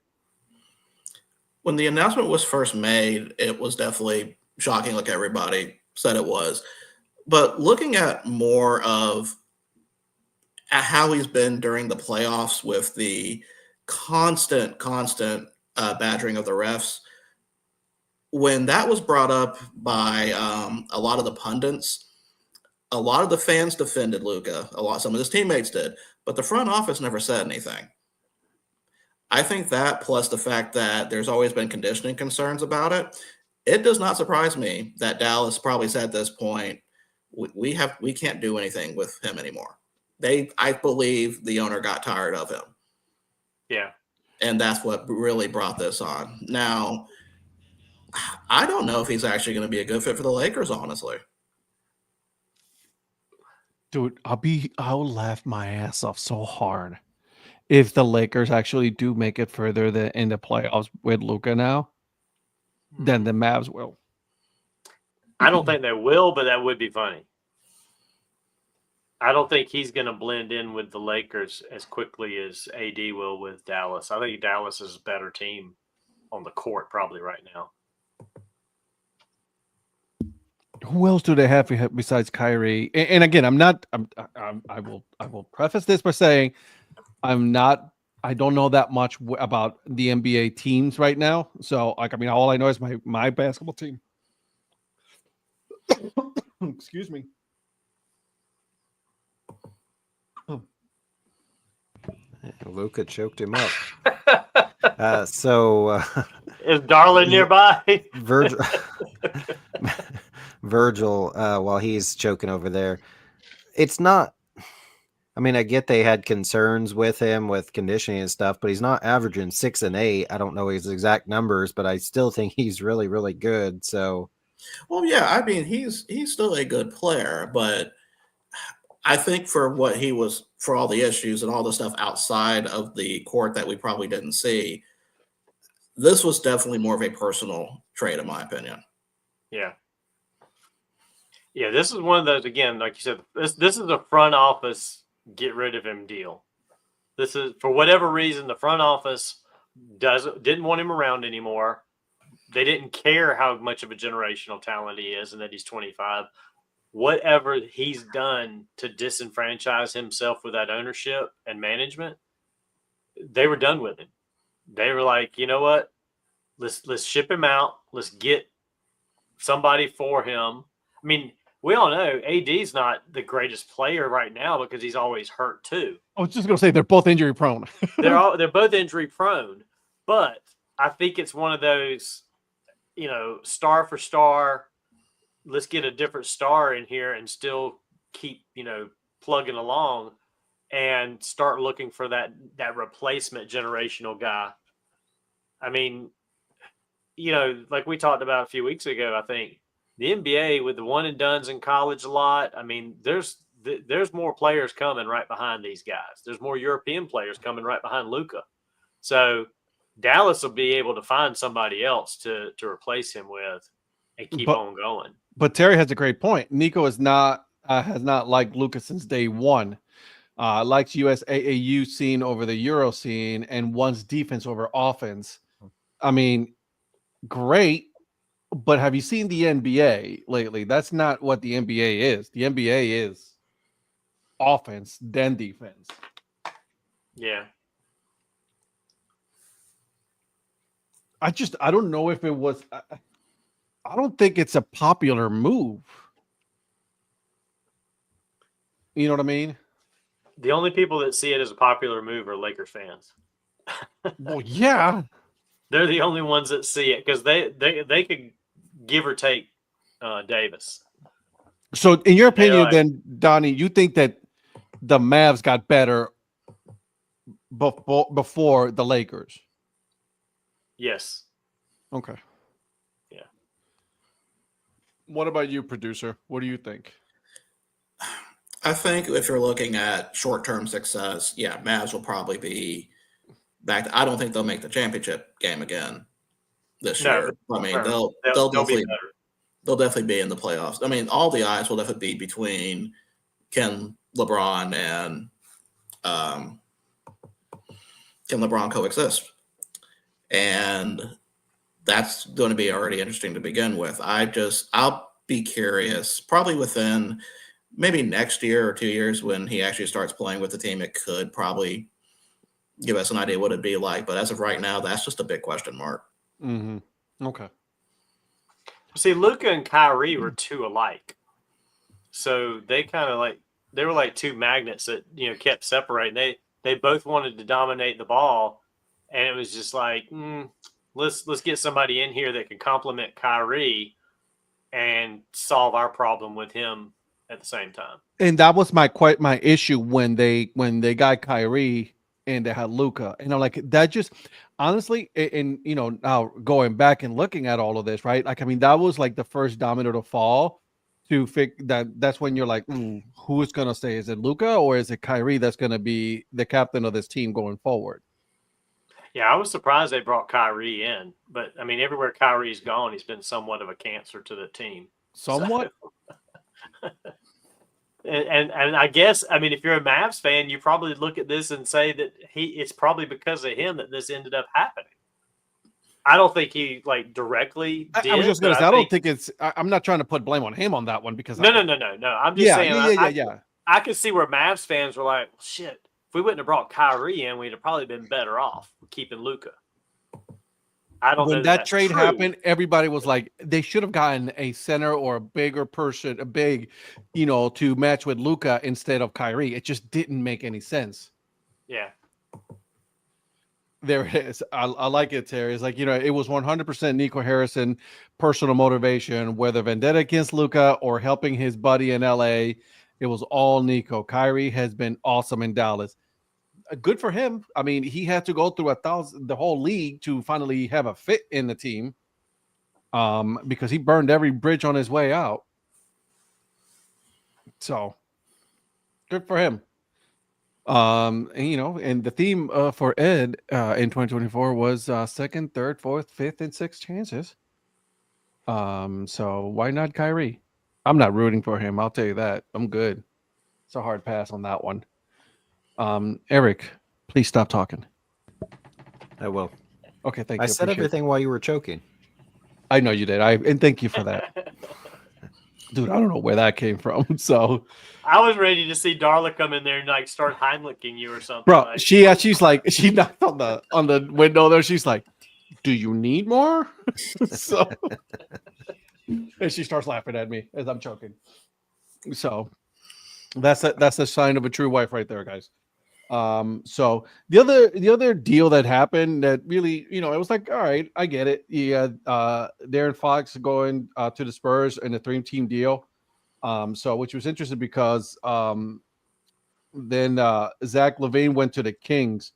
when the announcement was first made, it was definitely shocking, like everybody said it was. But looking at more of how he's been during the playoffs with the constant badgering of the refs, when that was brought up by a lot of the pundits, a lot of the fans defended Luka. Some of his teammates did, but the front office never said anything. I think that, plus the fact that there's always been conditioning concerns about it, it does not surprise me that Dallas probably said at this point, we can't do anything with him anymore. I believe the owner got tired of him. Yeah. And that's what really brought this on. Now, I don't know if he's actually going to be a good fit for the Lakers, honestly. Dude, I'll laugh my ass off so hard if the Lakers actually do make it further in the playoffs with Luka now than the Mavs will. I don't think they will, but that would be funny. I don't think he's going to blend in with the Lakers as quickly as AD will with Dallas. I think Dallas is a better team on the court probably right now. Who else do they have besides Kyrie? And again, I will preface this by saying I don't know that much about the NBA teams right now. So all I know is my basketball team. Excuse me. Luka choked him up. Is Darlin nearby? Virgil, while he's choking over there, it's not. I mean, I get they had concerns with him with conditioning and stuff, but he's not averaging 6 and 8. I don't know his exact numbers, but I still think he's really, really good. So, well, yeah, I mean, he's still a good player, but I think for what he was, for all the issues and all the stuff outside of the court that we probably didn't see, this was definitely more of a personal trade, in my opinion. Yeah. Yeah, this is one of those, again, like you said, this is a front office get rid of him deal. This is, for whatever reason, the front office didn't want him around anymore. They didn't care how much of a generational talent he is and that he's 25. Whatever he's done to disenfranchise himself with that ownership and management, they were done with him. They were like, you know what? Let's ship him out. Let's get somebody for him. I mean, we all know AD's not the greatest player right now because he's always hurt too. I was just gonna say they're both injury prone. They're both injury prone, but I think it's one of those, star for star. Let's get a different star in here and still keep, plugging along and start looking for that replacement generational guy. I mean, like we talked about a few weeks ago, I think the NBA with the one and dones in college a lot. I mean, there's more players coming right behind these guys. There's more European players coming right behind Luka. So Dallas will be able to find somebody else to replace him with and keep on going. But Terry has a great point. Nico has not liked Luka since day one. Likes US AAU scene over the Euro scene and wants defense over offense. I mean, great, but have you seen the NBA lately? That's not what the NBA is. The NBA is offense, then defense. Yeah. I don't know if it was. I don't think it's a popular move. You know what I mean? The only people that see it as a popular move are Lakers fans. Well, yeah. They're the only ones that see it because they could give or take Davis. So, in your opinion, then, Donnie, you think that the Mavs got better before the Lakers? Yes. Okay. Yeah. What about you, producer? What do you think? I think if you're looking at short-term success, yeah, Mavs will probably be back. I don't think they'll make the championship game again this year. I mean, they'll definitely be in the playoffs. I mean, all the eyes will definitely be between can LeBron and can LeBron coexist, and that's going to be already interesting to begin with. I'll be curious, probably within maybe next year or 2 years when he actually starts playing with the team, it could probably give us an idea what it'd be like. But as of right now, that's just a big question mark. Mm-hmm. Okay. See, Luka and Kyrie were two alike. So they kind of like they were like two magnets that kept separating. They both wanted to dominate the ball, and it was just like let's get somebody in here that can complement Kyrie and solve our problem with him at the same time. And that was my issue when they got Kyrie and they had Luka, and I'm like, that just honestly, and now going back and looking at all of this, right? Like, I mean, that was like the first domino to fall to that's when you're like, who's gonna stay? Is it Luka or is it Kyrie that's gonna be the captain of this team going forward? Yeah, I was surprised they brought Kyrie in, but I mean, everywhere Kyrie's gone, he's been somewhat of a cancer to the team. Somewhat. So, and I guess, I mean, if you're a Mavs fan, you probably look at this and say that it's probably because of him that this ended up happening. I don't think he like directly did. I was just gonna say, I don't think it's. I'm not trying to put blame on him on that one because no. I'm just saying. I could see where Mavs fans were like, well, "Shit, if we wouldn't have brought Kyrie in, we'd have probably been better off keeping Luka." I don't know. When that trade happened, everybody was like, they should have gotten a center or a bigger person, to match with Luka instead of Kyrie. It just didn't make any sense. Yeah. There it is. I like it, Terry. It's like, it was 100% Nico Harrison personal motivation, whether vendetta against Luka or helping his buddy in LA. It was all Nico. Kyrie has been awesome in Dallas. Good for him. I mean, he had to go through the whole league to finally have a fit in the team, because he burned every bridge on his way out. So good for him. And the theme for Ed in 2024 was second, third, fourth, fifth, and sixth chances. So why not Kyrie? I'm not rooting for him. I'll tell you that. I'm good. It's a hard pass on that one. Eric, please stop talking. I will. Okay, thank you. I said everything while you were choking. I know you did. And thank you for that. Dude, I don't know where that came from. So I was ready to see Darla come in there and like start Heimliching you or something. Bro, she's like, she knocked on the window there. She's like, "Do you need more?" So and she starts laughing at me as I'm choking. So that's a sign of a true wife right there, guys. So the other deal that happened that really, it was like, all right, I get it. Yeah, Darren Fox going to the Spurs in a 3-team deal. So which was interesting because then Zach LaVine went to the Kings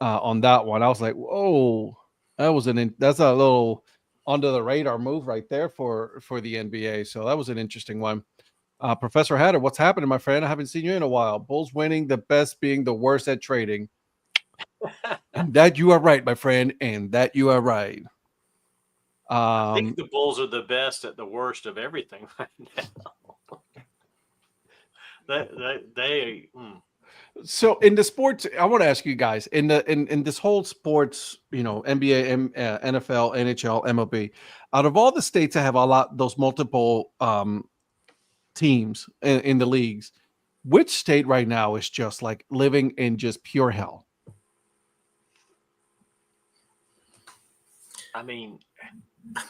on that one. I was like, whoa, that's a little under the radar move right there for the NBA. So that was an interesting one. Professor Hatter, what's happening, my friend? I haven't seen you in a while. Bulls winning, the best being the worst at trading. And that you are right, my friend, and that you are right. I think the Bulls are the best at the worst of everything right now. So in the sports, I want to ask you guys in this whole sports, NBA, NFL, NHL, MLB, out of all the states that have those multiple teams in the leagues, which state right now is just like living in just pure hell? I mean,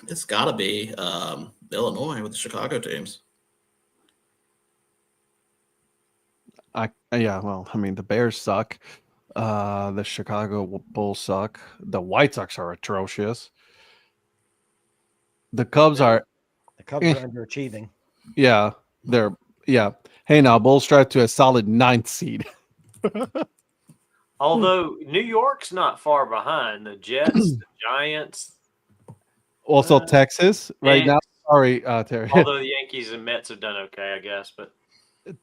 it's got to be Illinois with the Chicago teams. Well, I mean, the Bears suck. The Chicago Bulls suck. The White Sox are atrocious. The Cubs are underachieving. Yeah, Hey, now Bulls strive to a solid 9th seed. Although New York's not far behind. The Jets, the Giants. Also Texas right now. Sorry, Terry. Although the Yankees and Mets have done okay, I guess. But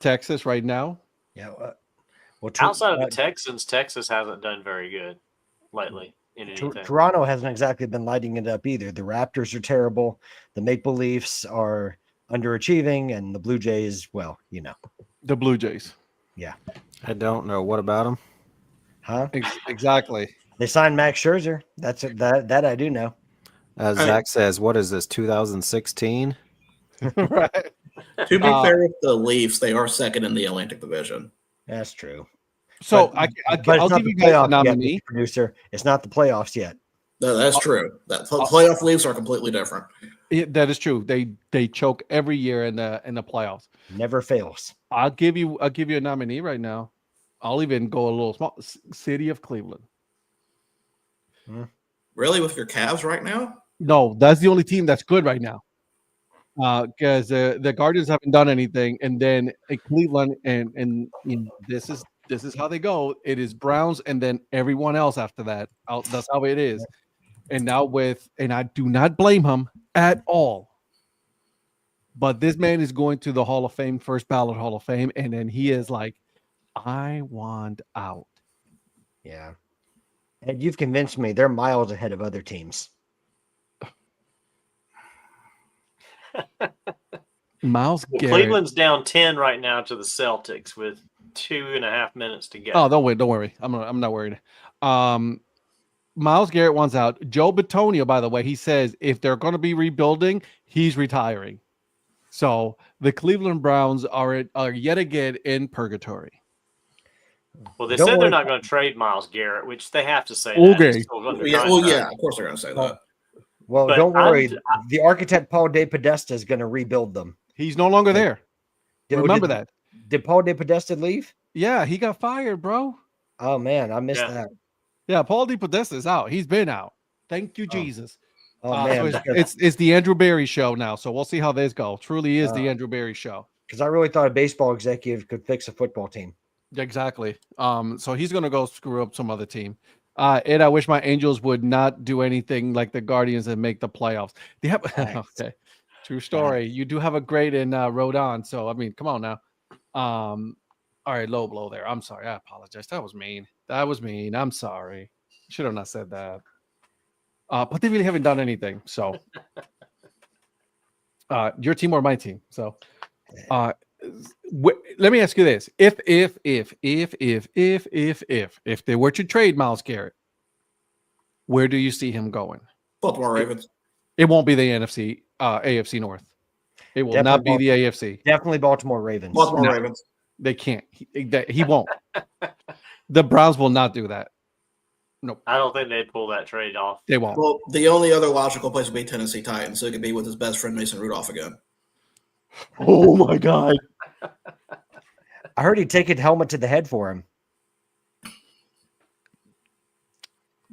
Texas right now. Yeah. Outside of the Texans, Texas hasn't done very good lately in anything. Toronto hasn't exactly been lighting it up either. The Raptors are terrible. The Maple Leafs are underachieving, and the Blue Jays, the Blue Jays. Yeah. I don't know. What about them? Huh? Exactly. They signed Max Scherzer. That I do know. As Zach says, what is this, 2016? Right. To be fair with the Leafs, they are second in the Atlantic Division. That's true. So but I'll give you guys a nominee. Producer, it's not the playoffs yet. No, that's true. That playoff Leafs are completely different. That is true. They choke every year in the playoffs. Never fails. I'll give you a nominee right now. I'll even go a little small. City of Cleveland. Really, with your Cavs right now? No, that's the only team that's good right now. Because the Guardians haven't done anything, and then Cleveland, and you know, this is how they go. It is Browns, and then everyone else after that. That's how it is. And now and I do not blame him at all. But this man is going to the Hall of Fame, first ballot Hall of Fame, and then he is like, I want out. Yeah. And you've convinced me they're miles ahead of other teams. Miles Well, Garrett. Cleveland's down 10 right now to the Celtics with 2.5 minutes to go. Oh, don't worry. I'm not worried. Miles Garrett wants out. Joe Bitonio, by the way, he says if they're going to be rebuilding, he's retiring. So the Cleveland Browns are yet again in purgatory. Well, they Don't said worry. they're not going to trade Miles Garrett, which they have to say. Okay. That. He's still under Yeah, contract. of course they're going to say that. Well, But don't worry. I'm- The architect Paul De Podesta is going to rebuild them. He's no longer there. Remember did, that. Did Paul De Podesta leave? Yeah, he got fired, bro. Oh man, I missed Yeah. that. Yeah, Paul DePodesta is out. He's been out. Thank you, Jesus. Oh So man, it's the Andrew Berry show now. So we'll see how this goes. Truly is the Andrew Berry show. because I really thought a baseball executive could fix a football team. Exactly. So he's gonna go screw up some other team. And I wish my Angels would not do anything like the Guardians and make the playoffs. They have okay. True story. You do have a great in Rodon. So I mean, come on now. All right, low blow there. I'm sorry. I apologize. That was mean. I'm sorry. Should have not said that. But they really haven't done anything. So your team or my team. So let me ask you this. If they were to trade Myles Garrett, where do you see him going? Baltimore Ravens. It won't be the AFC North. It will not be the AFC. Definitely Baltimore Ravens. Baltimore No. Ravens. They can't. He won't. The Browns will not do that. Nope. I don't think they'd pull that trade off. They won't. Well, the only other logical place would be Tennessee Titans, so it could be with his best friend Mason Rudolph again. Oh my God. I heard he'd take a helmet to the head for him.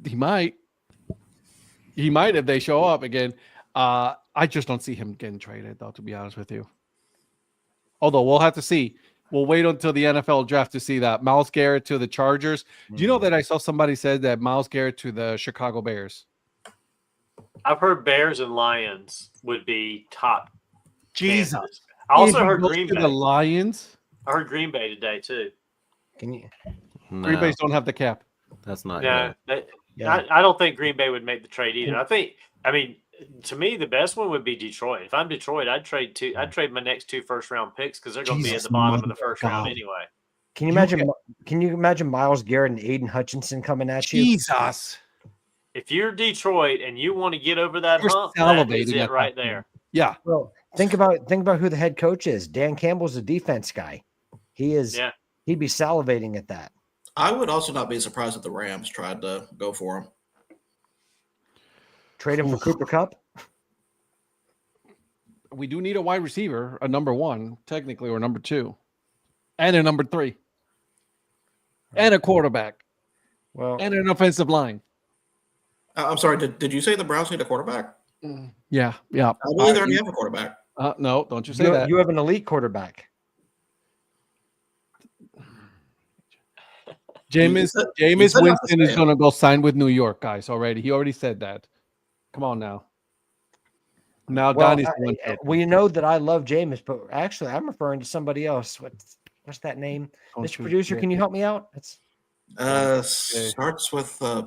He might. He might if they show up again. I just don't see him getting traded, though, to be honest with you. Although we'll have to see. We'll wait until the NFL draft to see that. Myles Garrett to the Chargers. Do you know that I saw somebody said that Myles Garrett to the Chicago Bears? I've heard Bears and Lions would be top. Jesus. candidates. I also If he heard goes Green to Bay. the Lions. I heard Green Bay today too. Can you? Green Bay don't have the cap. That's not No, good. I don't think Green Bay would make the trade either. I mean, to me, the best one would be Detroit. If I'm Detroit, I'd trade my next 2 first-round picks because they're going to be at Jesus, the bottom of the first God. round anyway. Can you imagine? Can you imagine Myles Garrett and Aiden Hutchinson coming at you? Jesus. If you're Detroit and you want to get over that You're hump, that is salivating it at right that there. Yeah. Well, think about who the head coach is. Dan Campbell's a defense guy. He is. Yeah. He'd be salivating at that. I would also not be surprised if the Rams tried to go for him. Trade him for Cooper Kupp. We do need a wide receiver, a number 1, technically, or number 2, and a number 3, and a quarterback, Well, and an offensive line. I'm sorry, did you say the Browns need a quarterback? Yeah. I believe they already have a quarterback. No, don't you say you, that. you have an elite quarterback. Jameis you said not to Winston say is it. going to go sign with New York, guys, already. He already said that. Come on now. Now Well, Donnie's going to. we know that I love Jameis, but actually, I'm referring to somebody else. What's that name? Don't Mr. you Producer, get can you help me out? It's Starts with Let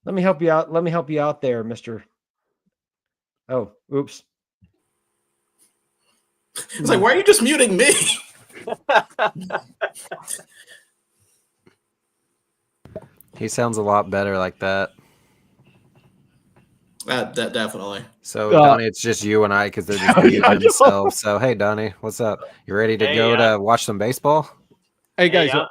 me help you out. Let me help you out there, Mr. Oh, oops. it's like, why are you just muting me? He sounds a lot better like that. That definitely. So, Donnie, it's just you and I because they're just muting I know. themselves. So, hey, Donnie, what's up? You ready to Hey, go to watch some baseball? Hey, guys. Hey,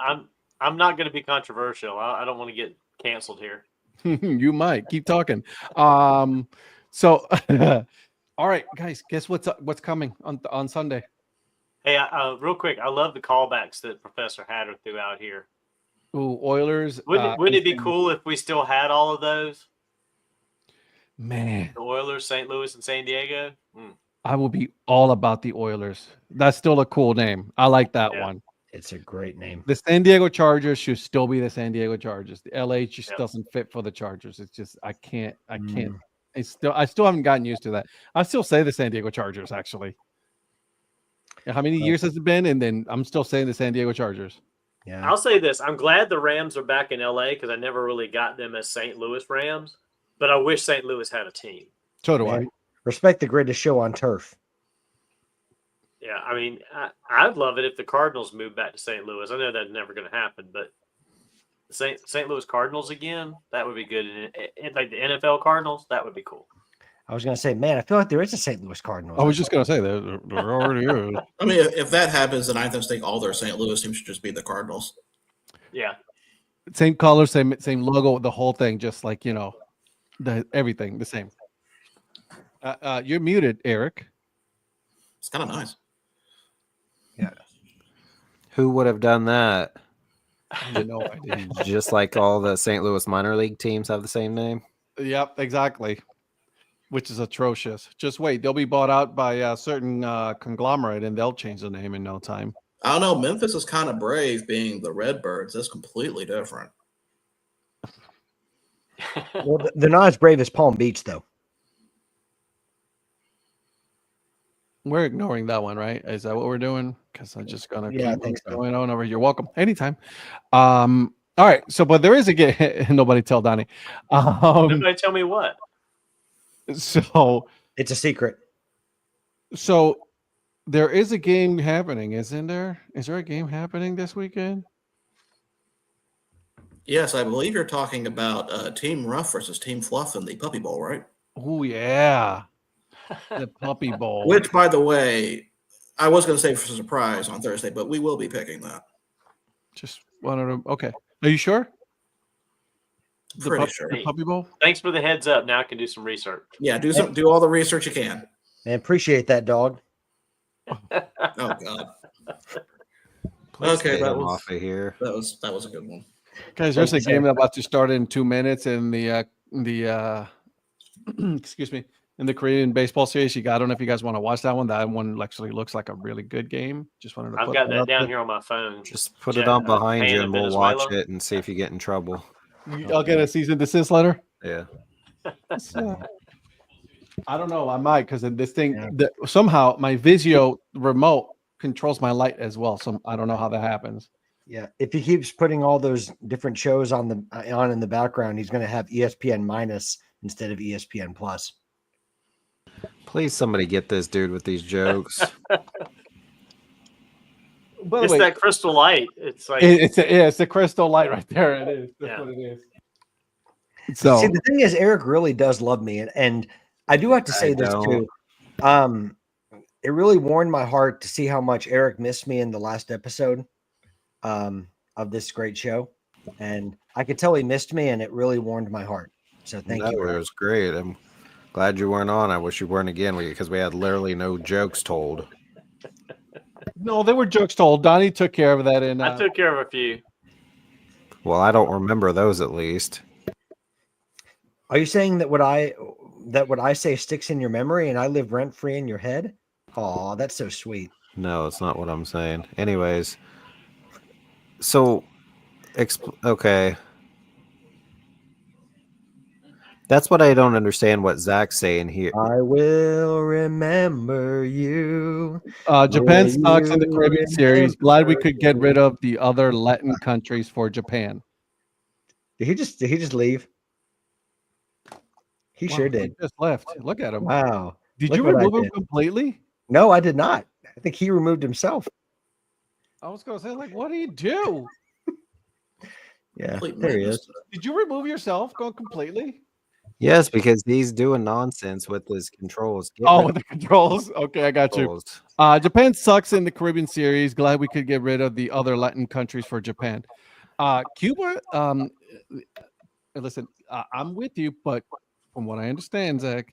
I'm not going to be controversial. I don't want to get canceled here. You might keep talking. So, all right, guys, guess what's coming on Sunday? Hey, real quick, I love the callbacks that Professor Hatter threw out here. Ooh, Oilers. Wouldn't it be cool if we still had all of those? Man, The Oilers, St. Louis, and San Diego. I will be all about the Oilers. That's still a cool name. I like that one. It's a great name. The San Diego Chargers should still be the San Diego Chargers. The LA just Yep. doesn't fit for the Chargers. It's just I can't. I still haven't gotten used to that. I still say the San Diego Chargers actually. How many years has it been? And then I'm still saying the San Diego Chargers. Yeah. I'll say this: I'm glad the Rams are back in LA because I never really got them as St. Louis Rams, but I wish St. Louis had a team. So do Man, I. respect the greatest show on turf. Yeah, I mean, I'd love it if the Cardinals moved back to St. Louis. I know that's never going to happen, but St. Louis Cardinals again, that would be good. And like the NFL Cardinals, that would be cool. I was going to say, man, I feel like there is a St. Louis Cardinals. I was just gonna say that there already is. I mean, if that happens, then I just think all their St. Louis teams should just be the Cardinals. Yeah. Same color, same logo, the whole thing, just like everything the same. You're muted, Eric. It's kind of nice. Who would have done that? No idea. Just like all the St. Louis minor league teams have the same name. Yep, exactly. Which is atrocious. Just wait, they'll be bought out by a certain conglomerate, and they'll change the name in no time. I don't know. Memphis is kind of brave being the Redbirds. That's completely different. Well, they're not as brave as Palm Beach, though. We're ignoring that one, right? Is that what we're doing? Because I'm just gonna Yeah, I keep think so. going on over. You're welcome anytime. All right. So, but there is a game. Nobody tell Donnie. Nobody tell me what. So It's a secret. There is a game happening, isn't there? Is there a game happening this weekend? Yes, I believe you're talking about Team Rough versus Team Fluff in the Puppy Bowl, right? Oh yeah, the Puppy Bowl. Which, by the way, I was going to say for a surprise on Thursday, but we will be picking that. Just wanted to. Okay, are you sure? Pretty sure. The Puppy Bowl. Thanks for the heads up. Now I can do some research. Yeah, do all the research you can. I appreciate that, dog. Oh God. Please Okay, get that him was- off of here. That was a good one. Guys, there's a Thank you, game sir. about to start in 2 minutes in the excuse me, in the Korean baseball series. I don't know if you guys want to watch that one. That one actually looks like a really good game. Just wanted to I've put got that out down there. here on my phone. Just put it on behind Japan you and and we'll watch Venezuela. it and see if you get in trouble. I'll get a cease and desist letter. Yeah. I don't know. I might because this thing somehow my Vizio remote controls my light as well. So I don't know how that happens. Yeah, if he keeps putting all those different shows on in the background, he's going to have ESPN minus instead of ESPN plus. Please, somebody get this dude with these jokes. By the It's way, that crystal light. It's like it's the crystal light right there. It is. That's Yeah. what it is. So See, the thing is, Eric really does love me, and I do have to say this too. It really warmed my heart to see how much Eric missed me in the last episode of this great show, and I could tell he missed me, and it really warmed my heart. So thank No, you. it Eric. was great. I'm glad you weren't on. I wish you weren't again because we had literally no jokes told. no, they were jokes told. Donnie took care of that, and I took care of a few. Well, I don't remember those at least. Are you saying that what I say sticks in your memory, and I live rent free in your head? Oh, that's so sweet. No, it's not what I'm saying. Anyways, so, okay. That's what I don't understand what Zach's saying here. I will remember you. Japan Will sucks in the you Caribbean series. Glad we could get rid of the other Latin countries for Japan. Did he just leave? He Wow, sure he did. just left. Look at him. Wow. Did Look you what I remove him did. completely? No, I did not. I think he removed himself. I was going to say, like, what do you do? Yeah, Complete there he madness. is. Did you remove yourself going completely? Yes, because he's doing nonsense with his controls. Get Oh, rid with the controls. Okay, I got of you. controls. Japan sucks in the Caribbean series. Glad we could get rid of the other Latin countries for Japan. Cuba, listen, I'm with you, but from what I understand, Zach,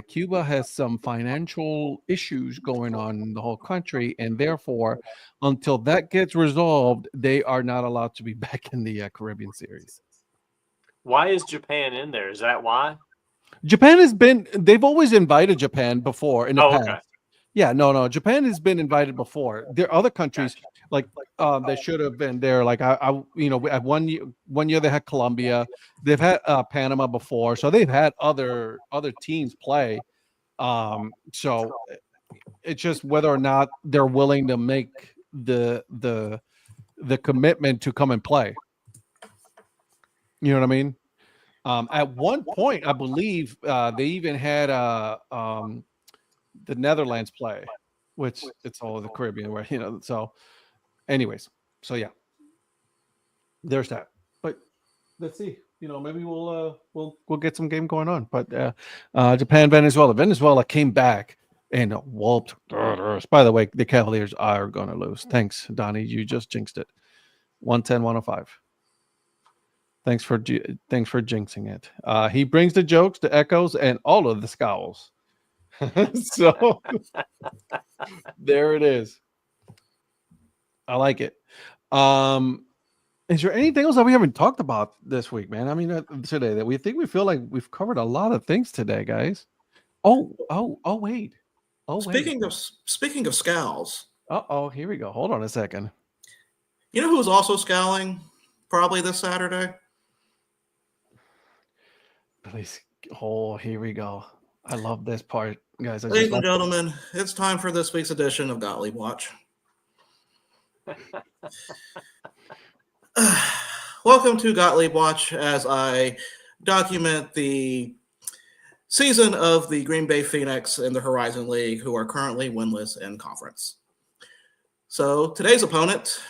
Cuba has some financial issues going on in the whole country, and therefore, until that gets resolved, they are not allowed to be back in the Caribbean series. Why is Japan in there? Is that why? Japan has been, they've always invited Japan before in the past. Okay. Yeah, no. Japan has been invited before. There are other countries like they should have been there. Like I at one year they had Colombia. They've had Panama before, so they've had other teams play. So it's just whether or not they're willing to make the commitment to come and play. You know what I mean? At one point, I believe they even had the Netherlands play, which it's all of the Caribbean, right? So anyways, so yeah, there's that. But let's see, maybe we'll get some game going on. But Japan, Venezuela came back and whooped. By the way, the Cavaliers are gonna lose. Thanks, Donnie, you just jinxed it. 110-105. Thanks for jinxing it. He brings the jokes, the echoes, and all of the scowls. So there it is. I like it. Is there anything else that we haven't talked about this week, man? I mean, today that we feel like we've covered a lot of things today, guys. Wait. Speaking of scowls. Here we go. Hold on a second. You know who's also scowling probably this Saturday? Please. Here we go. I love this part, guys. Ladies and gentlemen, it's time for this week's edition of Gottlieb Watch. Welcome to Gottlieb Watch as I document the season of the Green Bay Phoenix in the Horizon League, who are currently winless in conference. So Saturday's opponent,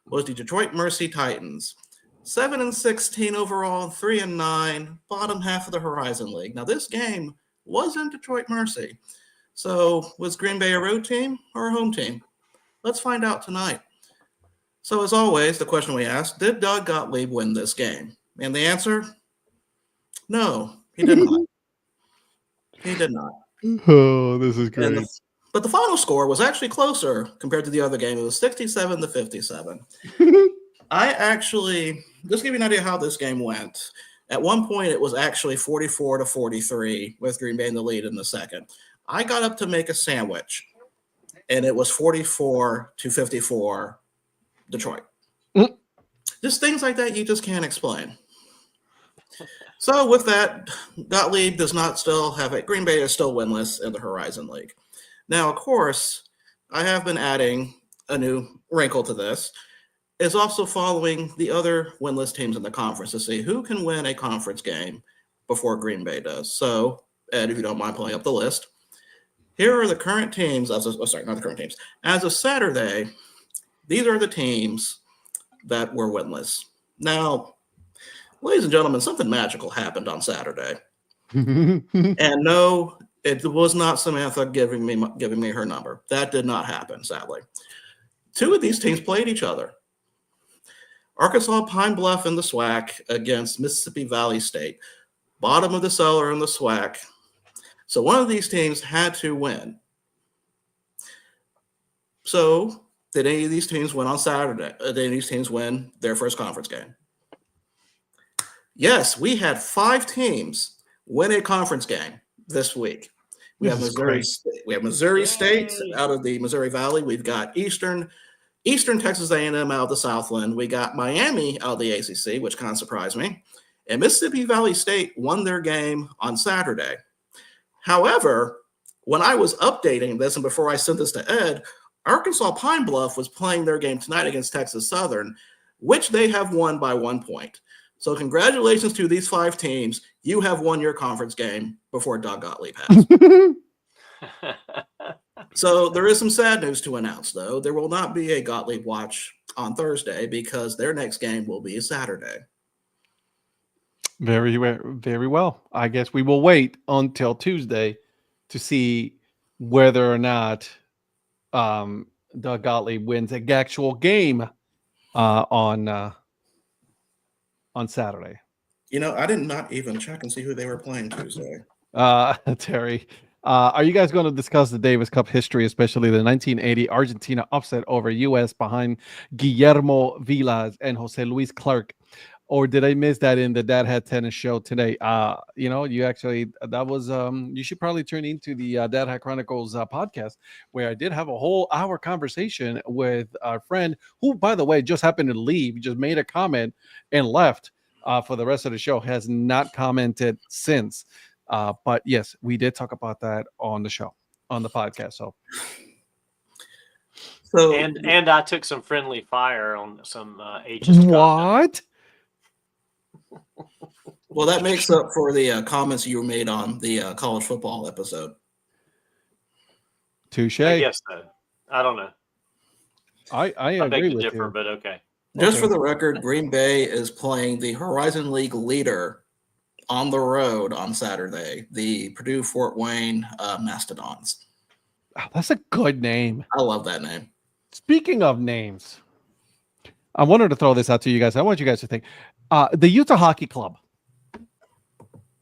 was the Detroit Mercy Titans. 7-16 overall, 3-9, bottom half of the Horizon League. Now, this game was in Detroit Mercy. So, was Green Bay a road team or a home team? Let's find out tonight. So, as always, the question we asked, did Doug Gottlieb win this game? And the answer, no, he did not. He did not. Oh, this is great. But the final score was actually closer compared to the other game. It was 67-57. I actually, just to give you an idea how this game went, at one point it was actually 44-43 with Green Bay in the lead in the second. I got up to make a sandwich, and it was 44-54 Detroit. Just things like that you just can't explain. So with that, Gottlieb does not still have it. Green Bay is still winless in the Horizon League. Now, of course, I have been adding a new wrinkle to this. Is also following the other winless teams in the conference to see who can win a conference game before Green Bay does. So, Ed, if you don't mind pulling up the list, here are the current teams. Not the current teams. As of Saturday, these are the teams that were winless. Now, ladies and gentlemen, something magical happened on Saturday. And no, it was not Samantha giving me her number. That did not happen, sadly. Two of these teams played each other. Arkansas Pine Bluff in the SWAC against Mississippi Valley State. Bottom of the cellar in the SWAC. So one of these teams had to win. So did any of these teams win on Saturday? Did any of these teams win their first conference game? Yes, we had 5 teams win a conference game this week. We have Missouri State out of the Missouri Valley. We've got Eastern Texas A&M out of the Southland. We got Miami out of the ACC, which kind of surprised me. And Mississippi Valley State won their game on Saturday. However, when I was updating this and before I sent this to Ed, Arkansas Pine Bluff was playing their game tonight against Texas Southern, which they have won by 1 point. So congratulations to these 5 teams. You have won your conference game before Doug Gottlieb has. So there is some sad news to announce, though. There will not be a Gottlieb Watch on Thursday because their next game will be Saturday. Very, very well. I guess we will wait until Tuesday to see whether or not Doug Gottlieb wins an actual game on on Saturday. You know, I did not even check and see who they were playing Tuesday. Terry, are you guys going to discuss the Davis Cup history, especially the 1980 Argentina upset over U.S. behind Guillermo Vilas and Jose Luis Clark? Or did I miss that in the Dad Hat Tennis show today? You actually, that was, you should probably turn into the Dad Hat Chronicles podcast, where I did have a whole hour conversation with our friend who, by the way, just happened to leave, just made a comment and left for the rest of the show, has not commented since. But yes, we did talk about that on the show, on the podcast. So And I took some friendly fire on some ageist content. What? well, that makes up for the comments you made on the college football episode. Touche. I guess so. I don't know. I I agree beg to with differ, you. but okay. Just Okay. for the record, Green Bay is playing the Horizon League leader on the road on Saturday, the Purdue Fort Wayne Mastodons. Oh, that's a good name. I love that name. Speaking of names, I wanted to throw this out to you guys. I want you guys to think. The Utah Hockey Club.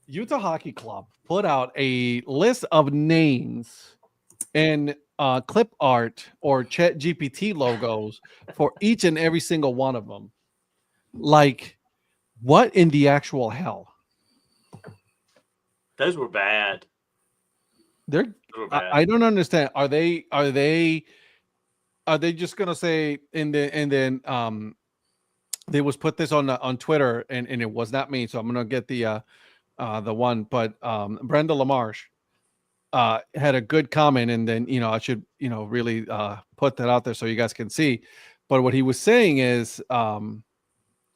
Utah Hockey Club put out a list of names and clip art or Chat GPT logos for each and every single one of them. Like, what in the actual hell? Those were bad. They're Those were bad. I don't understand. Are they just gonna say and then they was put this on Twitter and it was not me, so I'm gonna get the one, but Brenda LaMarche had a good comment, and then I should really put that out there so you guys can see. But what he was saying is let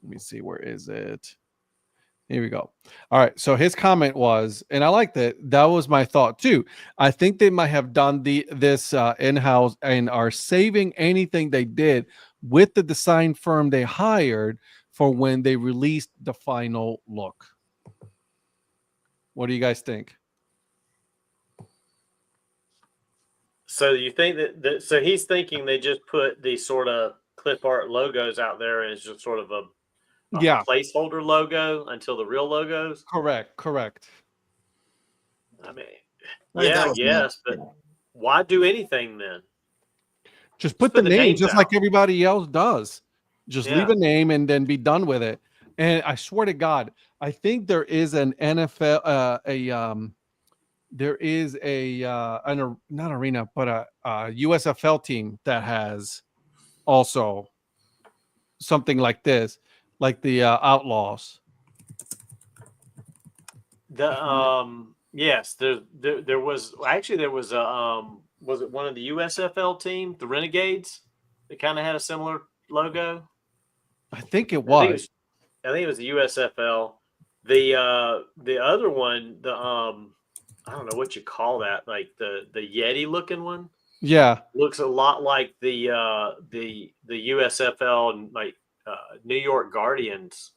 me see, where is it? Here we go. All right. So his comment was, and I liked it. That was my thought too. I think they might have done this in-house and are saving anything they did with the design firm they hired for when they released the final look. What do you guys think? So you think that so he's thinking they just put these sort of clip art logos out there and it's just sort of a placeholder logo until the real logos? Correct. I mean, I think yeah, that I was guess, but why do anything then? Just put the name names just out. like everybody else does. Just Yeah. leave a name and then be done with it. And I swear to God, I think there is an NFL, there is not arena, but a USFL team that has also something like this, like the Outlaws. Yes, there was a was it one of the USFL team, the Renegades, that kind of had a similar logo? I think it I think was. it was the USFL. The other one, I don't know what you call that, like the Yeti looking one. Yeah. Looks a lot like the USFL and like New York Guardians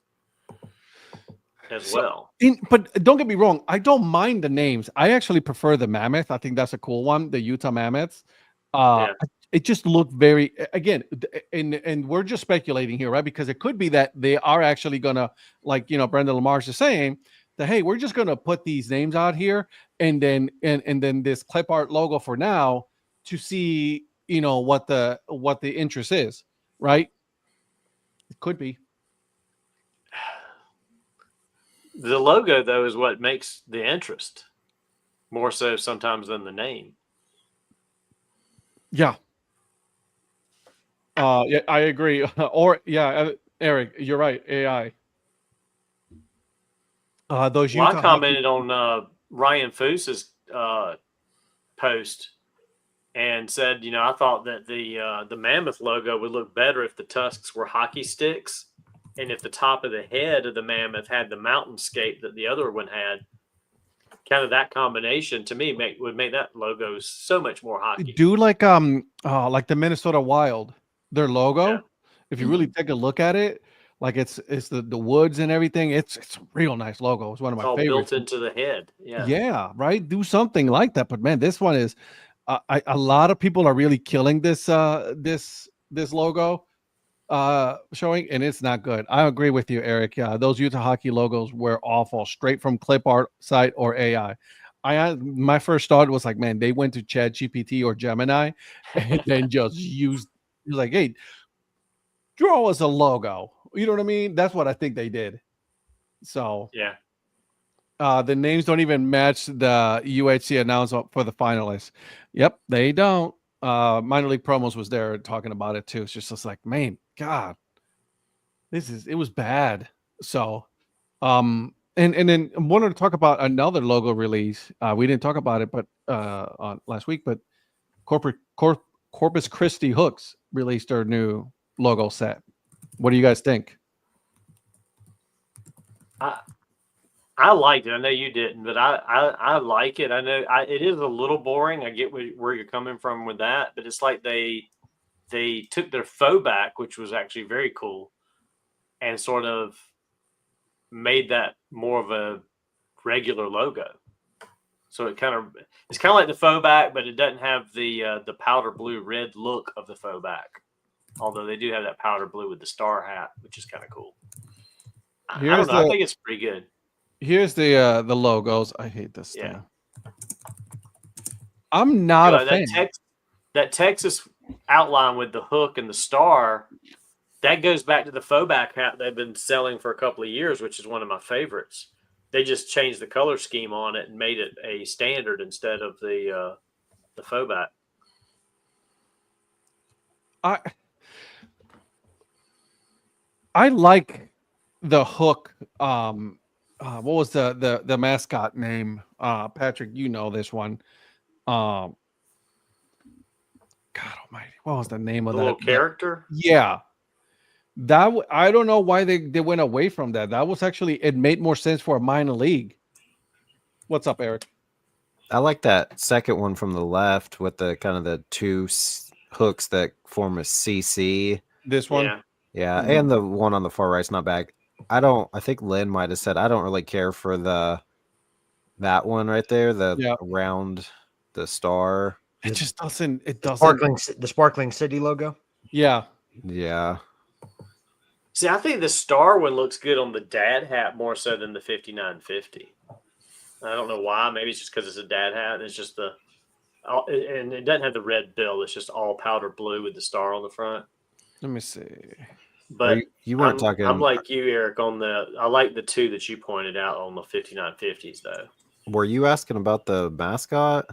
as well. But don't get me wrong, I don't mind the names. I actually prefer the Mammoth. I think that's a cool one, the Utah Mammoths. It just looked very, again, and we're just speculating here, right? Because it could be that they are actually gonna, like Brenda LaMarche is saying, that hey, we're just gonna put these names out here and then this clip art logo for now to see what the interest is, right? It could be. The logo, though, is what makes the interest more so sometimes than the name. Yeah. Yeah, I agree. Eric, you're right. AI. Those Well, Utah I commented on Ryan Foose's post and said, I thought that the Mammoth logo would look better if the tusks were hockey sticks, and if the top of the head of the Mammoth had the mountainscape that the other one had. Kind of that combination to me would make that logo so much more hockey. Do like the Minnesota Wild, their logo. Yeah. If you really take a look at it, like it's the woods and everything. It's a real nice logo. It's one of my all favorites. built into the head. Yeah. Yeah, right. Do something like that. But man, this one is a lot of people are really killing this logo. showing, and it's not good. I agree with you, Eric. Those Utah hockey logos were awful, straight from clip art site or AI. My first thought was like, man, they went to ChatGPT or Gemini and then just used like, hey, draw us a logo. You know what I mean? That's what I think they did. So Yeah. the names don't even match the UHC announcement for the finalists. Yep, they don't. Minor League Promos was there talking about it too. It's just like, man, God, it was bad. So, and then I wanted to talk about another logo release. We didn't talk about it, but on last week, but Corpus Christi Hooks released their new logo set. What do you guys think? I liked it. I know you didn't, but I like it. I know it is a little boring. I get where you're coming from with that, but it's like they took their faux back, which was actually very cool, and sort of made that more of a regular logo. So it's kind of like the faux back, but it doesn't have the powder blue red look of the faux back. Although they do have that powder blue with the star hat, which is kind of cool. I don't know. I think it's pretty good. Here's the logos. I hate this thing. I'm not a fan. That Texas outline with the hook and the star, that goes back to the faux back hat they've been selling for a couple of years, which is one of my favorites. They just changed the color scheme on it and made it a standard instead of the faux back. I like the hook. What was the mascot name? Patrick, you know this one. God Almighty, what was the name of The that little character? Yeah, I don't know why they went away from that. That was actually, it made more sense for a minor league. What's up, Eric? I like that second one from the left with the kind of the two hooks that form a CC. This one, yeah, and the one on the far right's not bad. I think Lynn might have said I don't really care for that one right there, around the star. It just doesn't. It doesn't. The sparkling city logo. Yeah. See, I think the star one looks good on the Dad Hat more so than the 5950. I don't know why. Maybe it's just because it's a Dad Hat. It's just and it doesn't have the red bill. It's just all powder blue with the star on the front. Let me see. But you weren't talking. I'm like you, Eric. I like the two that you pointed out on the 5950s, though. Were you asking about the mascot?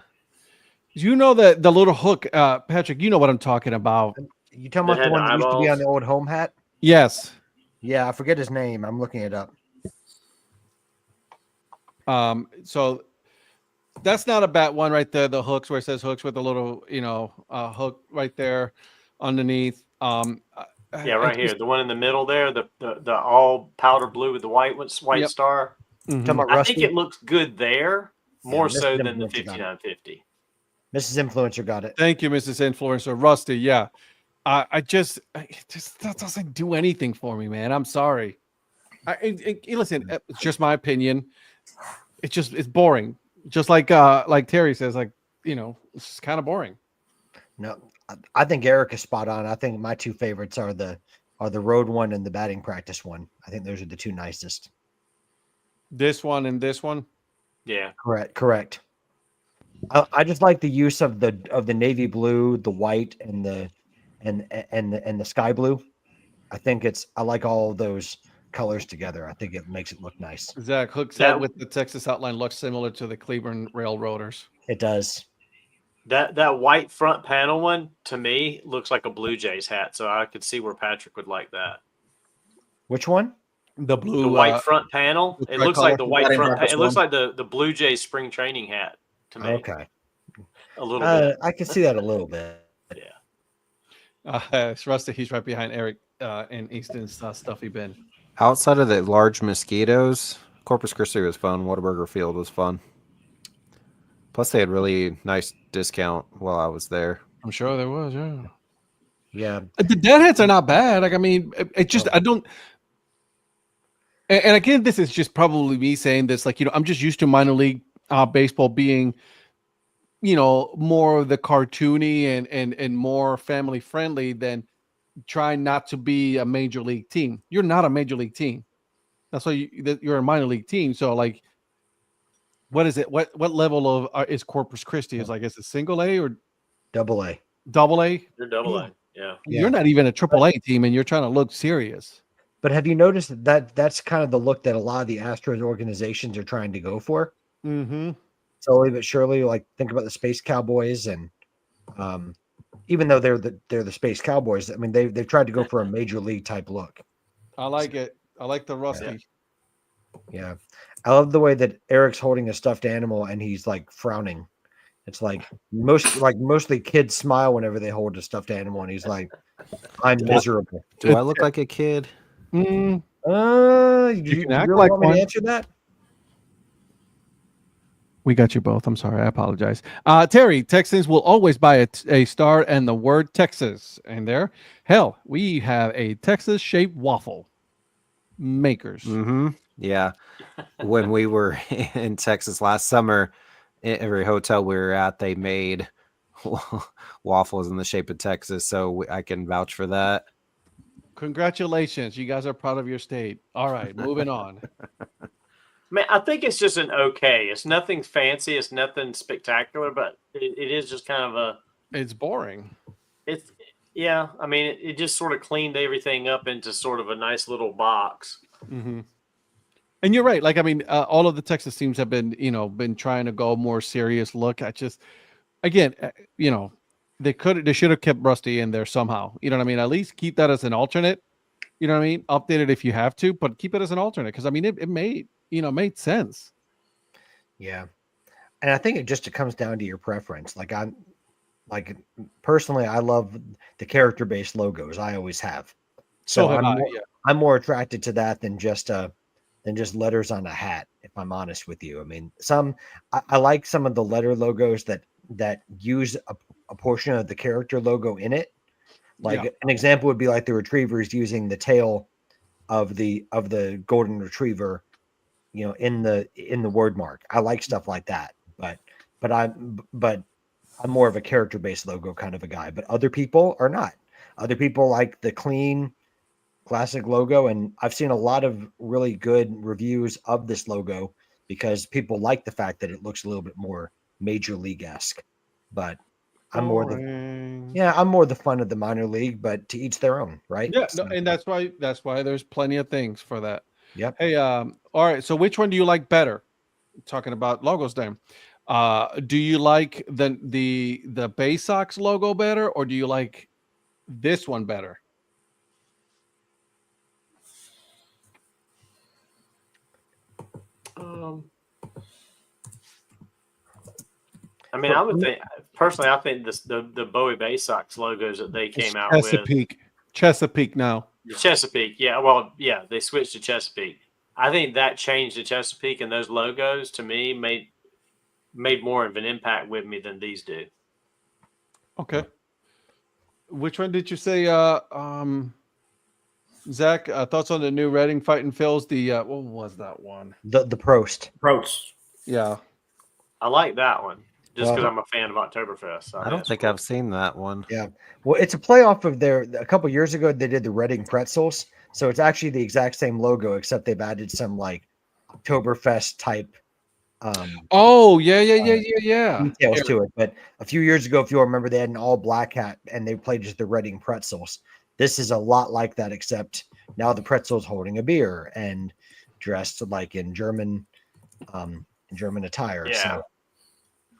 You know the little hook, Patrick. You know what I'm talking about. You talking about the one that used to be on the old home hat? Yes. Yeah, I forget his name. I'm looking it up. So that's not a bad one right there. The hooks where it says hooks with a little, hook right there underneath. Yeah, right here, the one in the middle there, the all powder blue with the white star. Mm-hmm. I think it looks good there more so than the 5950. Mrs. Influencer got it. Thank you, Mrs. Influencer. Rusty, yeah. It just that doesn't do anything for me, man. I'm sorry. Listen, it's just my opinion. It's boring. Just like Terry says, it's kind of boring. No, I think Eric is spot on. I think my two favorites are the road one and the batting practice one. I think those are the two nicest. This one and this one. Yeah, correct. I just like the use of the navy blue, the white, and the sky blue. I like all of those colors together. I think it makes it look nice. Zach, hook set with the Texas outline looks similar to the Cleveland Railroaders. It does. That white front panel one to me looks like a Blue Jays hat, so I could see where Patrick would like that. Which one? The blue, the white front panel. It looks like the white front. It looks like the Blue Jays spring training hat to me. Okay, a little bit. I can see that a little bit. Yeah. It's Rusty. He's right behind Eric in Easton's stuffy bin. Outside of the large mosquitoes, Corpus Christi was fun. Whataburger Field was fun. Plus, they had really nice discount while I was there. I'm sure there was, yeah. Yeah. The Dad Hats are not bad. It just, I don't. And again, this is just probably me saying this. I'm just used to minor league baseball being, more of the cartoony and more family friendly than trying not to be a major league team. You're not a major league team. That's why you're a minor league team. So like, what is it? What level of is Corpus Christi? Is like, is it single A or Double A. double A? You're double A. Yeah. You're not even a triple A team, and you're trying to look serious. But have you noticed that that's kind of the look that a lot of the Astros organizations are trying to go for? Mm-hmm. Slowly but surely, like think about the Space Cowboys, and even though they're the Space Cowboys, I mean they've tried to go for a major league type look. I like it. I like the rusty. Yeah, I love the way that Eric's holding a stuffed animal and he's like frowning. It's like mostly kids smile whenever they hold a stuffed animal, and he's like, "I'm miserable." Do I look like a kid? Mm, You can act really like want me one. to answer that? we got you both. I'm sorry. I apologize. Terry, Texans will always buy a star and the word Texas in there. Hell, we have a Texas-shaped waffle makers. Mm-hmm. Yeah. When we were in Texas last summer, every hotel we were at, they made waffles in the shape of Texas. So I can vouch for that. Congratulations. You guys are proud of your state. All right, moving on. Man, I think it's just an okay. It's nothing fancy. It's nothing spectacular, but it is just kind of It's boring. yeah. I mean, it just sort of cleaned everything up into sort of a nice little box. Mm-hmm. And you're right. Like, I mean, all of the Texas teams have been trying to go more serious look. I just, again, they should have kept Rusty in there somehow. You know what I mean? At least keep that as an alternate. You know what I mean? Update it if you have to, but keep it as an alternate because I mean, it made sense. Yeah, and I think it just comes down to your preference. Personally, I love the character-based logos. I always have. So I'm more attracted to that than just letters on a hat. If I'm honest with you, I mean, I like some of the letter logos that use a portion of the character logo in it. Like an example would be like the retrievers using the tail of the golden retriever, in the word mark. I like stuff like that, but I'm more of a character based logo kind of a guy. But other people are not. Other people like the clean classic logo, and I've seen a lot of really good reviews of this logo because people like the fact that it looks a little bit more major league-esque. But I'm more the fun of the minor league, but to each their own, right? Yeah, no, and that's why there's plenty of things for that. Yep. Hey, all right. So which one do you like better? Talking about logos, then. Do you like the Bay Sox logo better, or do you like this one better? I mean, I would think personally. I think the Bowie Bay Sox logos that they came out with. Chesapeake now. The Chesapeake, yeah. Well, yeah, they switched to Chesapeake. I think that change to Chesapeake and those logos to me made more of an impact with me than these do. Okay. Which one did you say, Zach? Thoughts on the new Reading Fighting Phils? What was that one? The Prost. Yeah. I like that one just because I'm a fan of Oktoberfest. So I don't think I've seen that one. Yeah. Well, it's a playoff of a couple years ago, they did the Reading Pretzels. So it's actually the exact same logo, except they've added some like Oktoberfest type. Details to it. But a few years ago, if you'll remember, they had an all black hat and they played just the Reading Pretzels. This is a lot like that, except now the Pretzel's holding a beer and dressed like in German attire. Yeah. So.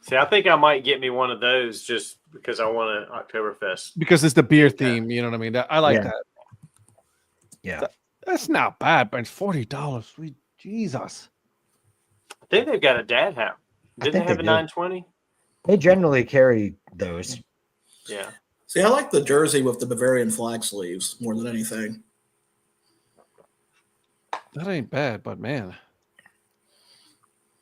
See, I think I might get me one of those just because I want an Oktoberfest. Because it's the beer theme, you know what I mean? I like that. Yeah. That's not bad, but it's $40. Sweet Jesus. I think they've got a Dad Hat. Didn't they have a 920? They generally carry those. Yeah. See, I like the jersey with the Bavarian flag sleeves more than anything. That ain't bad, but man.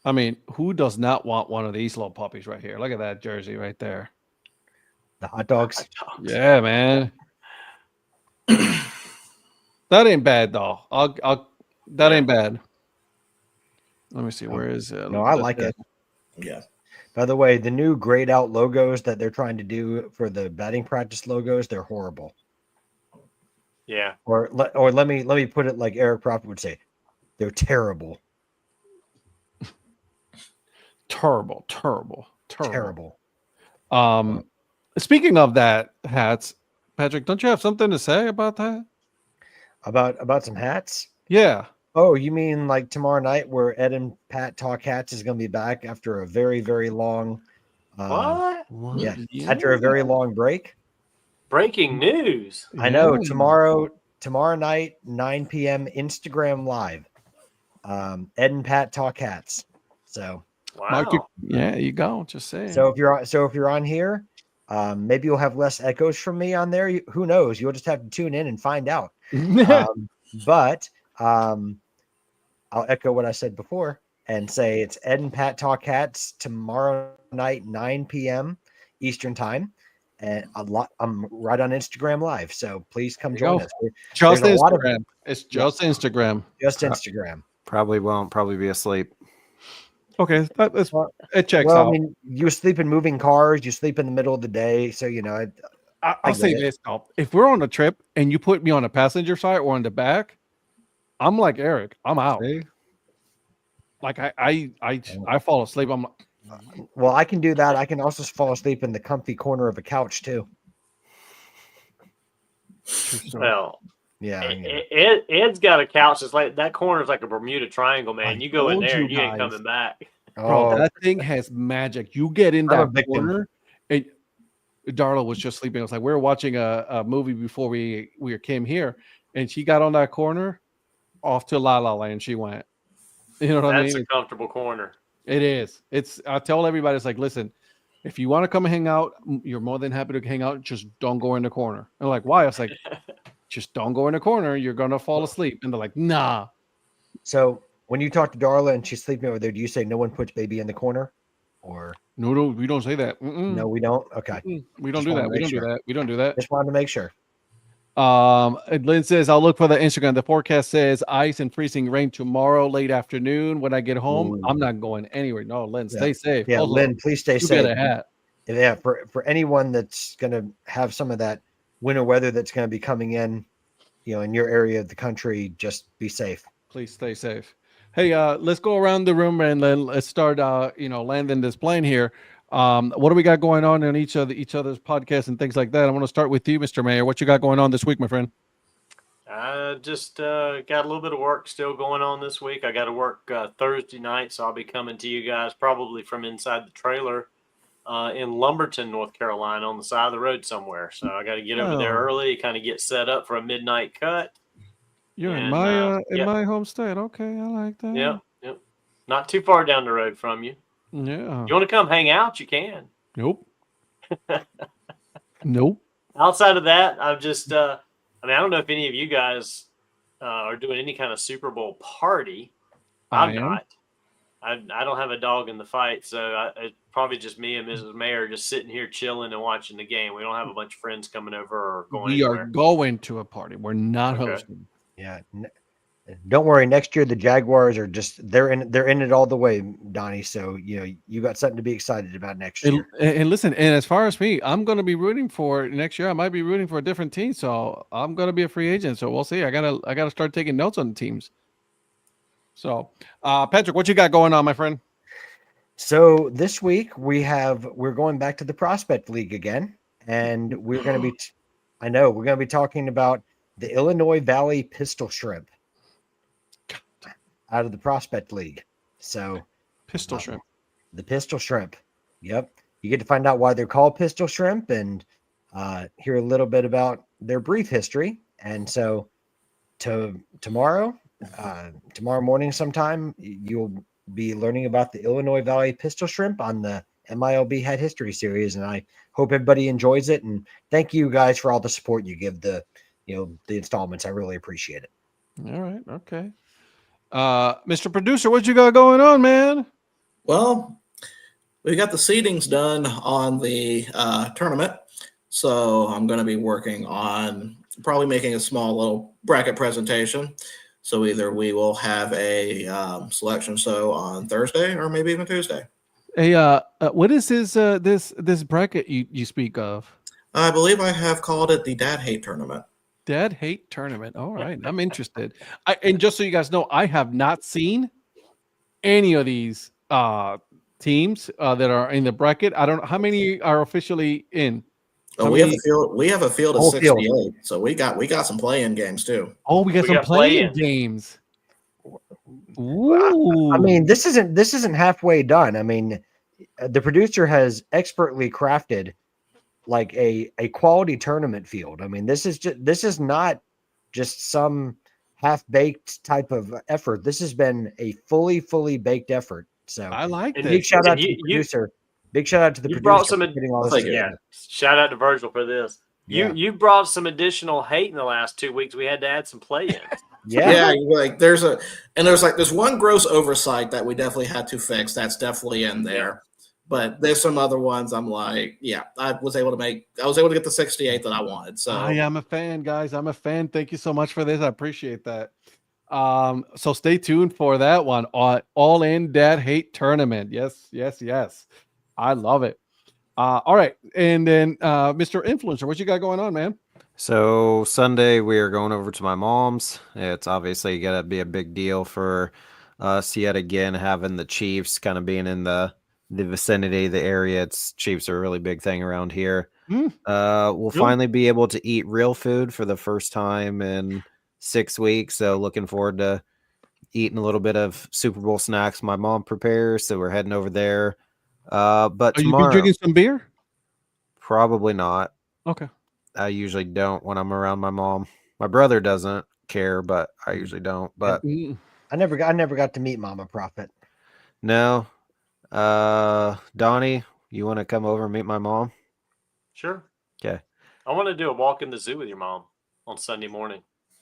I mean, who does not want one of these little puppies right here? Look at that jersey right there. The hot dogs. Yeah, man. That ain't bad though. That ain't bad. Let me see. Where is it? No, I like it. Yeah. By the way, the new grayed out logos that they're trying to do for the batting practice logos, they're horrible. Yeah. Or let me put it like Eric Prophet would say, they're terrible. Terrible. Uh, Speaking of that, hats, Patrick, don't you have something to say about that? About some hats. Yeah. Oh, you mean like tomorrow night where Ed and Pat Talk Hats is going to be back after a very, very long, What? yeah, after a very long break. Breaking news. I know Yeah. tomorrow night, 9 p.m. Instagram Live. Ed and Pat Talk Hats. So Mark, Wow. yeah, you go. Just saying. if you're on here, maybe you'll have less echoes from me on there. Who knows? You'll just have to tune in and find out. But I'll echo what I said before and say it's Ed and Pat Talk Hats tomorrow night, 9 p.m. Eastern time. And I'm right on Instagram Live. So please come join us. Just there's a lot of- Instagram. It's just Instagram. Just Instagram. Probably won't. Probably be asleep. Okay, it checks Well, out. I mean, you sleep in moving cars, you sleep in the middle of the day. So, I'll say this though. If we're on a trip and you put me on the passenger side or on the back, I'm like Eric. I'm out. See? Like I fall asleep. I'm well, I can do that. I can also fall asleep in the comfy corner of a couch too. Well, Yeah. Ed's got a couch that's like that corner's like a Bermuda Triangle, man. I You go in told there, you and you ain't guys. coming back. bro, Oh, that thing has magic. You get in I'm a that victim. corner, and Darla was just sleeping. It was like we were watching a movie before we came here, and she got on that corner, off to La La Land. She went. You know what I That's mean? a comfortable corner. It is. It's. I tell everybody, it's like, listen, if you want to come and hang out, you're more than happy to hang out. Just don't go in the corner. And they're like, why? I was like, just don't go in the corner. You're gonna fall asleep. And they're like, nah. so when you talk to Darla and she's sleeping over there, do you say no one puts baby in the corner? Or No, we don't say that. no, we don't? Okay. We don't Just do wanna that. We make don't do sure. that. We don't do that. Just wanted to make sure. And Lynn says, I'll look for the Instagram. The forecast says ice and freezing rain tomorrow, late afternoon. When I get home, Ooh. I'm not going anywhere. No, Lynn, Yeah. stay safe. Yeah, Hold on. Lynn, please stay You safe. get a hat. Yeah, for anyone that's going to have some of that winter weather that's going to be coming in, in your area of the country, just be safe. Please stay safe. Hey, let's go around the room and then let's start, landing this plane here. What do we got going on in each other's podcasts and things like that? I want to start with you, Mr. Mayor. What you got going on this week, my friend? I just got a little bit of work still going on this week. I got to work Thursday night, so I'll be coming to you guys probably from inside the trailer in Lumberton, North Carolina, on the side of the road somewhere. So I got to get over there Oh. early, kind of get set up for a midnight cut. You're in And, my yep. my home state. Okay, I like that. Yep. Not too far down the road from you. Yeah. You want to come hang out? You can. Nope. Nope. Outside of that, I've just, I don't know if any of you guys are doing any kind of Super Bowl party. I'm not. I don't have a dog in the fight, so it's probably just me and Mrs. Mayor just sitting here chilling and watching the game. We don't have a bunch of friends coming over or going We anywhere. are going to a party. We're not Okay. hosting. Yeah. Don't worry. Next year, the Jaguars are they're in it all the way, Donnie. So, you got something to be excited about next year. And listen, and as far as me, I'm going to be rooting for next year. I might be rooting for a different team, so I'm going to be a free agent. So we'll see. I gotta start taking notes on the teams. So, Patrick, what you got going on, my friend? So this week we're going back to the Prospect League again, and we're going to be, we're going to be talking about the Illinois Valley Pistol Shrimp out of the Prospect League. So Pistol shrimp. the Pistol Shrimp. Yep. You get to find out why they're called Pistol Shrimp and hear a little bit about their brief history. And so tomorrow morning sometime, you'll be learning about the Illinois Valley Pistol Shrimp on the MILB Hat History Series. And I hope everybody enjoys it. And thank you guys for all the support you give the installments. I really appreciate it. All right. Okay. Mr. Producer, what you got going on, man? Well, we got the seedings done on the tournament. So I'm going to be working on probably making a small little bracket presentation. So either we will have a selection show on Thursday or maybe even Tuesday. Hey, what is this bracket you speak of? I believe I have called it the Dad Hate Tournament. Dad Hate Tournament. All right, I'm interested. And just so you guys know, I have not seen any of these teams that are in the bracket. I don't know how many are officially in. Oh, we have a field of Whole 68, field. so we got some play-in games too. Oh, we got some got playing play-in. games. Ooh. I mean, this isn't halfway done. I mean, the producer has expertly crafted like a quality tournament field. I mean, this is not just some half-baked type of effort. This has been a fully baked effort. So I like And this. big shout out to you- the producer. Big shout out to the you producer brought for some getting all this Thank you. together. Yeah. Shout out to Virgil for this. Yeah. You brought some additional hate in the last 2 weeks. We had to add some play-ins. Yeah. Like there's one gross oversight that we definitely had to fix. That's definitely in there. But there's some other ones I'm like, yeah, I was able to get the 68 that I wanted. So I am a fan, guys. I'm a fan. Thank you so much for this. I appreciate that. So stay tuned for that one. All in Dad Hate Tournament. Yes. I love it. All right. And then Mr. Influencer, what you got going on, man? So Sunday we are going over to my mom's. It's obviously gonna be a big deal for us yet again, having the Chiefs kind of being in the vicinity, the area. Chiefs are a really big thing around here. We'll Really? finally be able to eat real food for the first time in 6 weeks. So looking forward to eating a little bit of Super Bowl snacks my mom prepares. So we're heading over there. But Are you tomorrow, drinking some beer? probably not. Okay. I usually don't when I'm around my mom. My brother doesn't care, but I usually don't. But Mm. I never got to meet Mama Prophet. no, Donnie, you want to come over and meet my mom? Sure. Okay. I want to do a walk in the zoo with your mom on Sunday morning.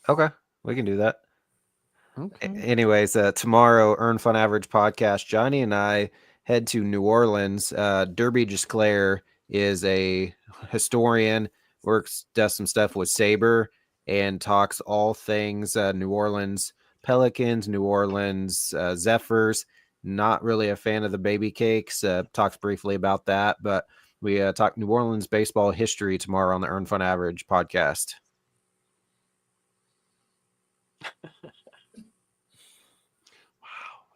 Okay, we can do that. Okay. Anyways, tomorrow, Earn Fun Average podcast, Johnny and I head to New Orleans. Derby Gisclair is a historian, does some stuff with Sabre, and talks all things New Orleans Pelicans, New Orleans Zephyrs. Not really a fan of the baby cakes. Talks briefly about that, but we talk New Orleans baseball history tomorrow on the Earn Fun Average podcast.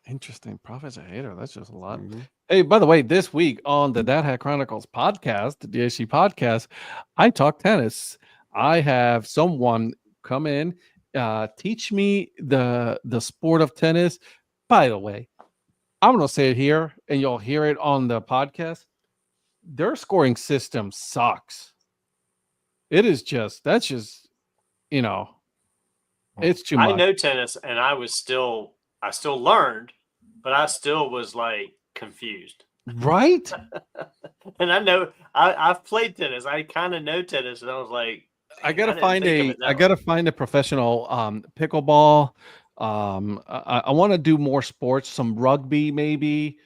Interesting. Prophet's a hater. That's just a lot. Mhm. Hey, by the way, this week on the Dad Hat Chronicles podcast, the DHC podcast, I talk tennis. I have someone come in, teach me the sport of tennis. By the way, I'm gonna say it here, and you'll hear it on the podcast. Their scoring system sucks. That's just it's too much. I know tennis, and I still learned, but I still was like confused. Right? And I know I've played tennis. I kind of know tennis, and I was like, I gotta didn't find think of it that I way. gotta find a professional pickleball. I want to do more sports, some rugby maybe.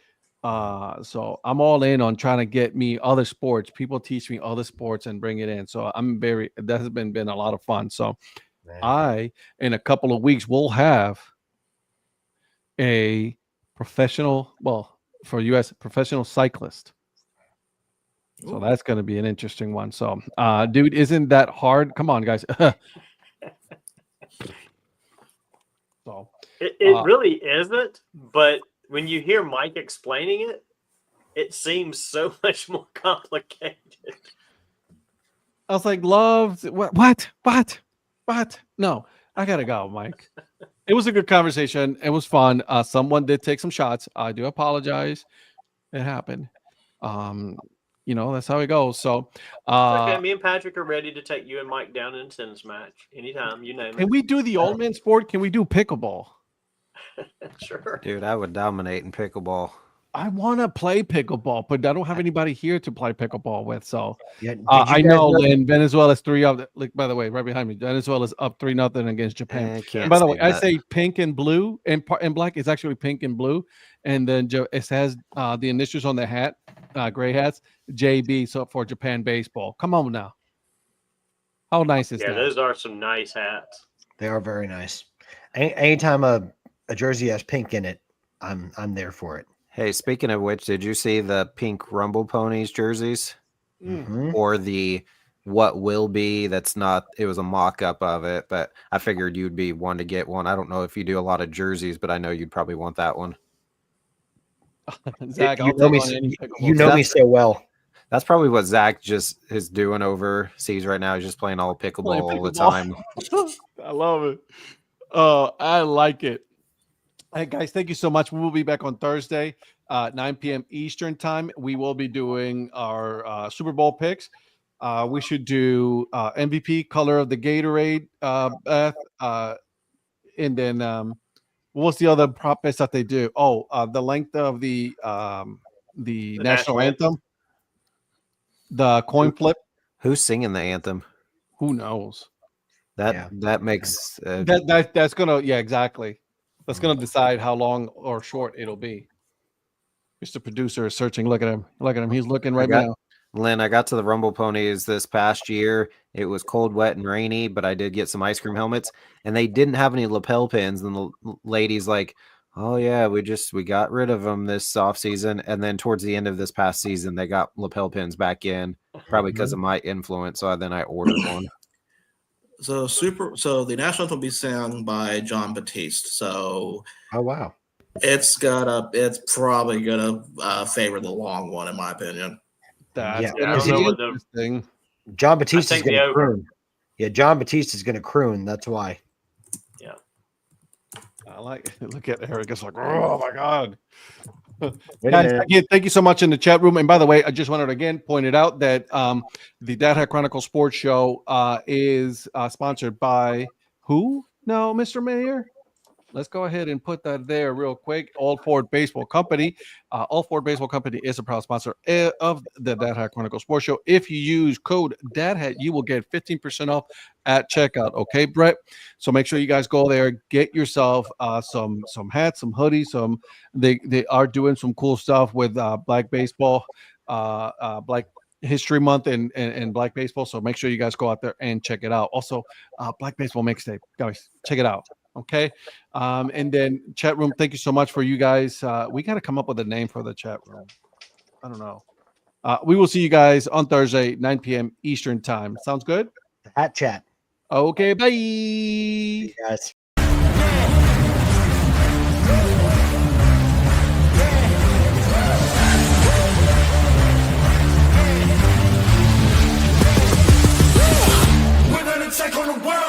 So I'm all in on trying to get me other sports. People teach me other sports and bring it in. So that has been a lot of fun. So Man. in a couple of weeks will have a professional, for US professional cyclist. So Ooh. that's going to be an interesting one. So, dude, isn't that hard? Come on, guys. So It really isn't, but when you hear Mike explaining it, it seems so much more complicated. I was like, loves what? No, I gotta go, Mike. It was a good conversation. It was fun. Someone did take some shots. I do apologize. It happened. That's how it goes. So, It's okay. Me and Patrick are ready to take you and Mike down in a tennis match anytime. You name can it. we do the old man sport? Can we do pickleball? Sure. Dude, I would dominate in pickleball. I want to play pickleball, but I don't have anybody here to play pickleball with. So Yeah, did you I guys know, Lynn, Venezuela's 3-0. Like, by the way, right behind me, Venezuela's up 3-0 against Japan. Can't And by the way, say I that. say pink and blue and black. It's actually pink and blue, and then it has the initials on the hat, gray hats, JB. So for Japan baseball. Come on now. How nice is Yeah, that? those are some nice hats. They are very nice. Anytime a jersey has pink in it, I'm there for it. Hey, speaking of which, did you see the pink Rumble Ponies jerseys Mm. Mhm. or the what will be. That's not. It was a mock-up of it, but I figured you'd be one to get one. I don't know if you do a lot of jerseys, but I know you'd probably want that one. Zach, You I'll know take me, on any you pickleball. know me so well. That's probably what Zach just is doing overseas right now. He's just playing all pickleball, Playing all the pickleball. time. I love it. I like it. Hey guys, thank you so much. We will be back on Thursday, 9 p.m. Eastern time. We will be doing our Super Bowl picks. We should do MVP, color of the Gatorade, Beth, and then what's the other prop bets that they do? Oh, the length of the national anthem, the coin flip. Who's singing the anthem? Who knows? That makes That's gonna exactly. That's gonna decide how long or short it'll be. Mr. Producer is searching. Look at him. Look at him. He's looking right now. Lynn, I got to the Rumble Ponies this past year. It was cold, wet, and rainy, but I did get some ice cream helmets, and they didn't have any lapel pins. And the lady's like, "Oh yeah, we got rid of them this off season." And then towards the end of this past season, they got lapel pins back in, probably because of my influence. So then I ordered one. So the national anthem will be sung by John Batiste. So Oh wow. it's probably gonna favor the long one in my opinion. That's Yeah, I don't know what the interesting. John Batiste I is think going the to over. croon. Yeah, John Batiste is going to croon. That's why. I like it. Look at Eric. It's like, oh my God. Wait a Guys, minute. again, thank you so much in the chat room. And by the way, I just wanted to again point it out that the Dad Hat Chronicle Sports Show is sponsored by who? No, Mr. Mayor. Let's go ahead and put that there real quick. All Ford Baseball Company. All Ford Baseball Company is a proud sponsor of the Dad Hat Chronicle Sports Show. If you use code DADHAT, you will get 15% off at checkout. Okay, Brett? So make sure you guys go there, get yourself some hats, some hoodies. They are doing some cool stuff with Black Baseball, Black History Month and Black Baseball. So make sure you guys go out there and check it out. Also, Black Baseball Mixtape. Guys, check it out. Okay. And then chat room, thank you so much for you guys. We got to come up with a name for the chat room. I don't know. We will see you guys on Thursday, 9 p.m. Eastern time. Sounds good? Hat chat. Okay, bye. Guys. We're gonna take on the world.